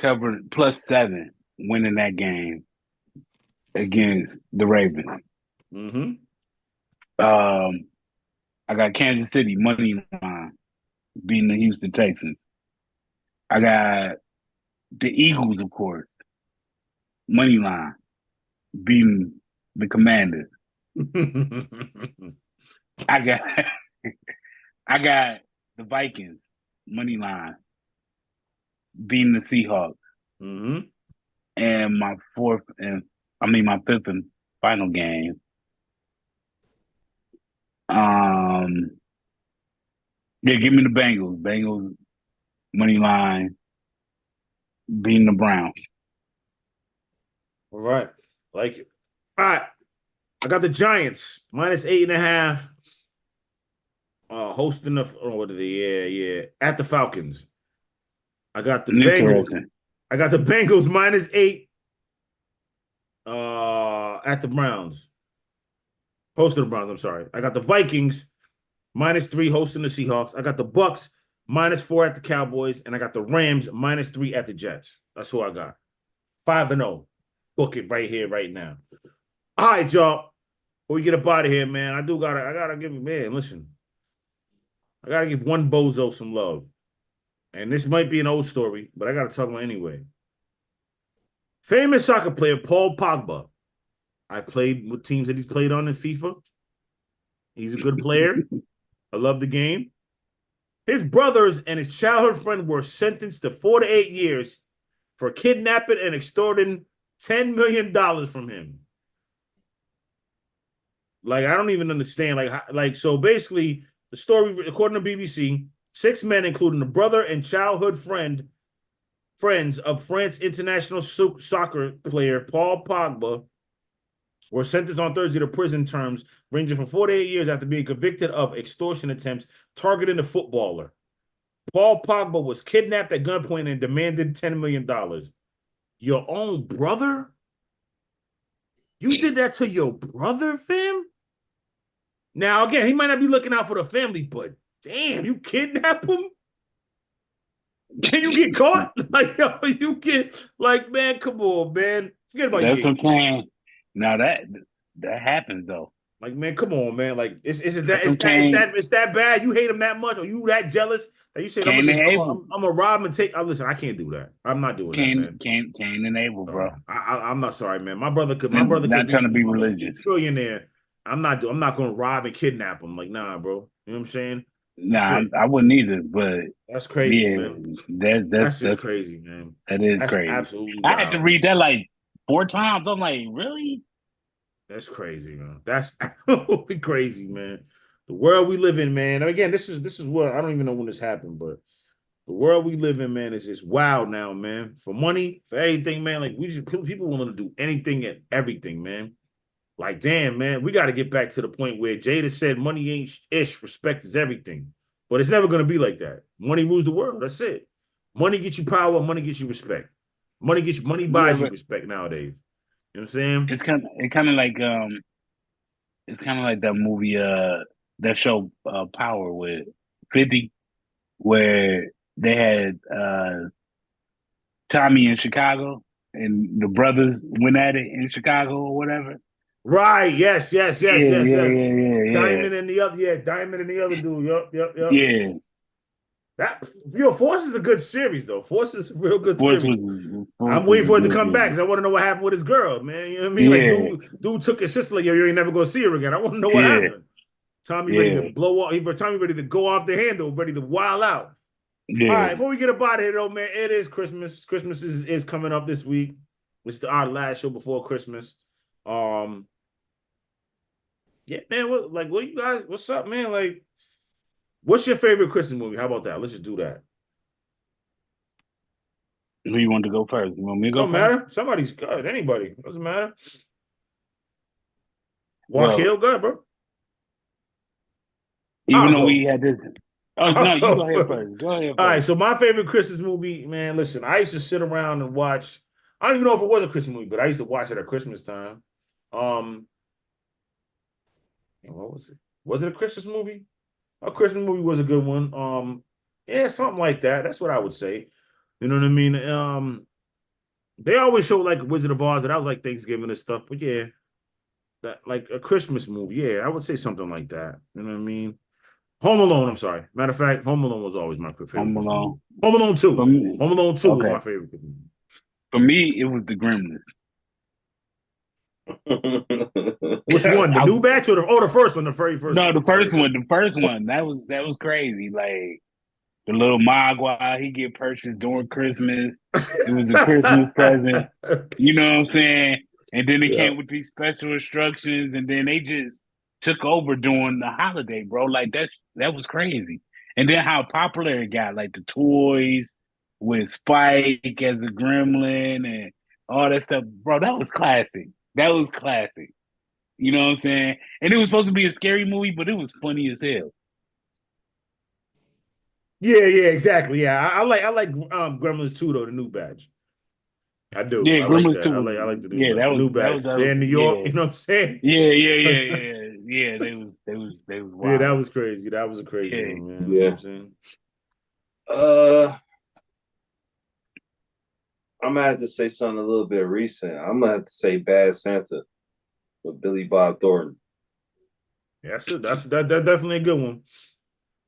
D: covered plus 7 winning that game against the Ravens.
A: Mm-hmm.
D: I got Kansas City money line beating the Houston Texans. I got the Eagles, of course, money line beating the Commanders. I got the Vikings money line beating the Seahawks.
A: Mm-hmm.
D: And my fifth and final game. Yeah, give me the Bengals. Bengals money line beating the Browns.
A: All right. Like it. All right. I got the Giants minus 8.5. Hosting at the Falcons. I got the Bengals. I got the Bengals minus 8 at the Browns. Hosting the Browns, I'm sorry. I got the Vikings minus 3 hosting the Seahawks. I got the Bucks minus 4 at the Cowboys, and I got the Rams minus 3 at the Jets. That's who I got. 5 and 0. Book it right here, right now. All right, y'all. Before we get up out of here, man, I gotta give it, man. Listen, I gotta give one bozo some love. And this might be an old story, but I gotta talk about it anyway. Famous soccer player Paul Pogba. I played with teams that he's played on in FIFA. He's a good player. I love the game. His brothers and his childhood friend were sentenced to 4 to 8 years for kidnapping and extorting $10 million from him. Like, I don't even understand. So basically, the story, according to BBC, 6 men, including the brother and childhood friends of France international soccer player Paul Pogba, were sentenced on Thursday to prison terms ranging from 4 to 8 years after being convicted of extortion attempts targeting the footballer. Paul Pogba was kidnapped at gunpoint and demanded $10 million. Your own brother? You did that to your brother, fam? Now, again, he might not be looking out for the family, but damn, you kidnap him? Can you get caught? Like, yo, you get, like, man, come on, man. Forget about
D: That's
A: you.
D: what I'm saying. Now that happens though.
A: Like, man, come on, man. Like, is it
D: That's
A: that
D: what I'm
A: it's that bad? You hate him that much, or you that jealous that you said I'm
D: Cain
A: gonna
D: and Abel.
A: I'm gonna rob him and take? Listen, I can't do that. I'm not doing that, man.
D: Cain and Abel, bro.
A: I'm not sorry, man. My brother could
D: Not trying to be
A: be
D: religious.
A: a trillionaire. I'm not gonna rob and kidnap him. Like, nah, bro. You know what I'm saying?
D: Nah, I wouldn't either. But
A: That's crazy,
D: yeah,
A: man. That's just
D: that's
A: crazy, man.
D: that is
A: That's
D: crazy.
A: absolutely
D: I
A: wild.
D: had to read that like 4 times. I'm like, really?
A: That's crazy, man. That's absolutely crazy, man. The world we live in, man. Again, this is what I don't even know when this happened, but the world we live in, man, is just wild now, man. For money, for everything, man. Like people willing to do anything and everything, man. Like, damn, man, we got to get back to the point where Jada said money ain't ish, respect is everything. But it's never going to be like that. Money rules the world. That's it. Money gets you power. Money gets you respect. Money buys you respect nowadays. You know what I'm saying?
D: It's kind of like that movie that show Power with 50 where they had Tommy in Chicago and the brothers went at it in Chicago or whatever.
A: Right. Yes.
D: Yeah.
A: Diamond and the other, Diamond and the other dude. Yep.
D: Yeah.
A: That Force is a good series though. Force is a real good
D: Force
A: series.
D: Force
A: I'm waiting for it to come
D: yeah.
A: back because I want to know what happened with his girl, man. You know what I mean?
D: Yeah.
A: Like dude took his sister, like, yo, you ain't never gonna see her again. I want to know what happened. Tommy ready to blow off, Tommy ready to go off the handle, ready to wild out.
D: Yeah.
A: All right, before we get up out of here though, man, it is Christmas. Christmas is coming up this week. It's our last show before Christmas. Yeah, man, what you guys, what's up, man? Like, what's your favorite Christmas movie? How about that? Let's just do that.
D: Who you want to go first? You want me to go
A: Don't
D: first?
A: matter. Somebody's good. Anybody. Doesn't matter. Wakil, good, bro.
D: Even though we had this. Oh, no, you go ahead first. Go ahead first.
A: All right, so my favorite Christmas movie, man, listen, I used to sit around and watch. I don't even know if it was a Christmas movie, but I used to watch it at Christmas time. What was it? Was it a Christmas movie? A Christmas movie was a good one. Yeah, something like that. That's what I would say. You know what I mean? They always show like Wizard of Oz, but that was like Thanksgiving and stuff. But yeah, that like a Christmas movie. Yeah, I would say something like that. You know what I mean? Home Alone, I'm sorry. Matter of fact, Home Alone was always my favorite.
D: Home Alone.
A: Home Alone 2.
D: Me,
A: Home Alone 2 was my favorite.
D: For me, it was the Gremlins.
A: Which one? The new batch or the first one? The very first
D: No,
A: one?
D: the first one. The first one. That was crazy. Like the little Mogwai, he get purchased during Christmas. It was a Christmas present. You know what I'm saying? And then it came with these special instructions, and then they just took over during the holiday, bro. Like that was crazy. And then how popular it got, like the toys with Spike as a gremlin and all that stuff, bro. That was classic. That was classic. You know what I'm saying? And it was supposed to be a scary movie, but it was funny as hell.
A: Yeah, exactly. Yeah, I like Gremlins 2 though, the new batch. I do.
D: Yeah,
A: I
D: Gremlins
A: like
D: 2.
A: I like the new,
D: yeah, that was,
A: new batch. They're in New York.
D: Yeah.
A: You know what I'm saying?
D: Yeah. They was wild.
A: Yeah, that was crazy. That was a crazy one, man.
C: Yeah.
A: You know what I'm saying?
C: I'm gonna have to say something a little bit recent. I'm gonna have to say Bad Santa with Billy Bob Thornton.
A: Yeah, that's definitely a good one.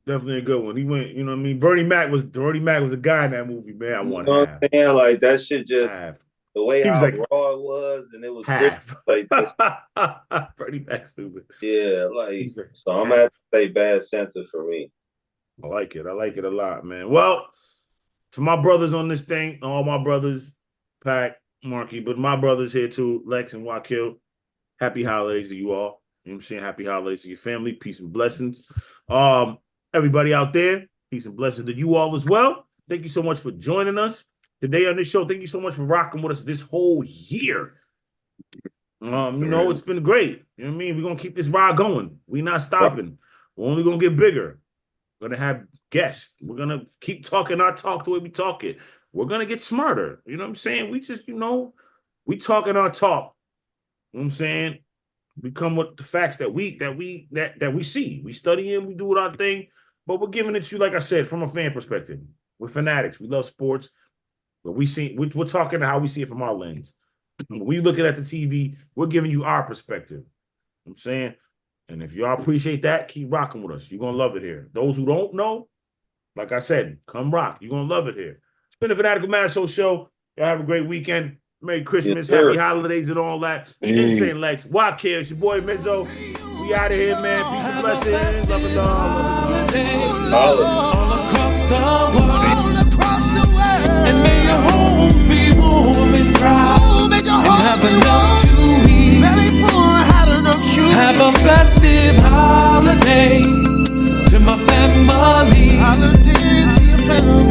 A: Definitely a good one. He went, you know what I mean? Bernie Mac was a guy in that movie, man. I want half.
C: Man, like that shit just
A: half.
C: The way
A: he was
C: how
A: like,
C: raw it was, and it was
A: half.
C: Like
A: Bernie Mac stupid.
C: Yeah, like so I'm gonna have to say Bad Santa for me.
A: I like it. I like it a lot, man. Well, to my brothers on this thing, all my brothers, Pac, Marky, but my brothers here too, Lex and Wakil. Happy holidays to you all. You know what I'm saying? Happy holidays to your family. Peace and blessings. Everybody out there, peace and blessings to you all as well. Thank you so much for joining us today on this show. Thank you so much for rocking with us this whole year. You know, it's been great. You know what I mean? We're gonna keep this ride going. We're not stopping. We're only gonna get bigger. We're gonna have guests. We're gonna keep talking our talk the way we talk it. We're gonna get smarter. You know what I'm saying? We just, you know, we talking our talk. You know what I'm saying? We come with the facts that we see. We study them, we do our thing, but we're giving it to you, like I said, from a fan perspective. We're fanatics. We love sports, but we're talking to how we see it from our lens. When we looking at the TV, we're giving you our perspective. You know what I'm saying? And if y'all appreciate that, keep rocking with us. You're gonna love it here. Those who don't know, like I said, come rock. You're gonna love it here. It's been the Fanatical Massholes Show. Y'all have a great weekend. Merry Christmas, happy holidays, and all that. Insane Lex, Wakil, it's your boy Mizzo. We out of here, man. Peace and blessings. Love and love.
B: All across the world. And may your homes be warm and dry. And have enough to eat. Have a festive holiday to my family. Holiday to your family.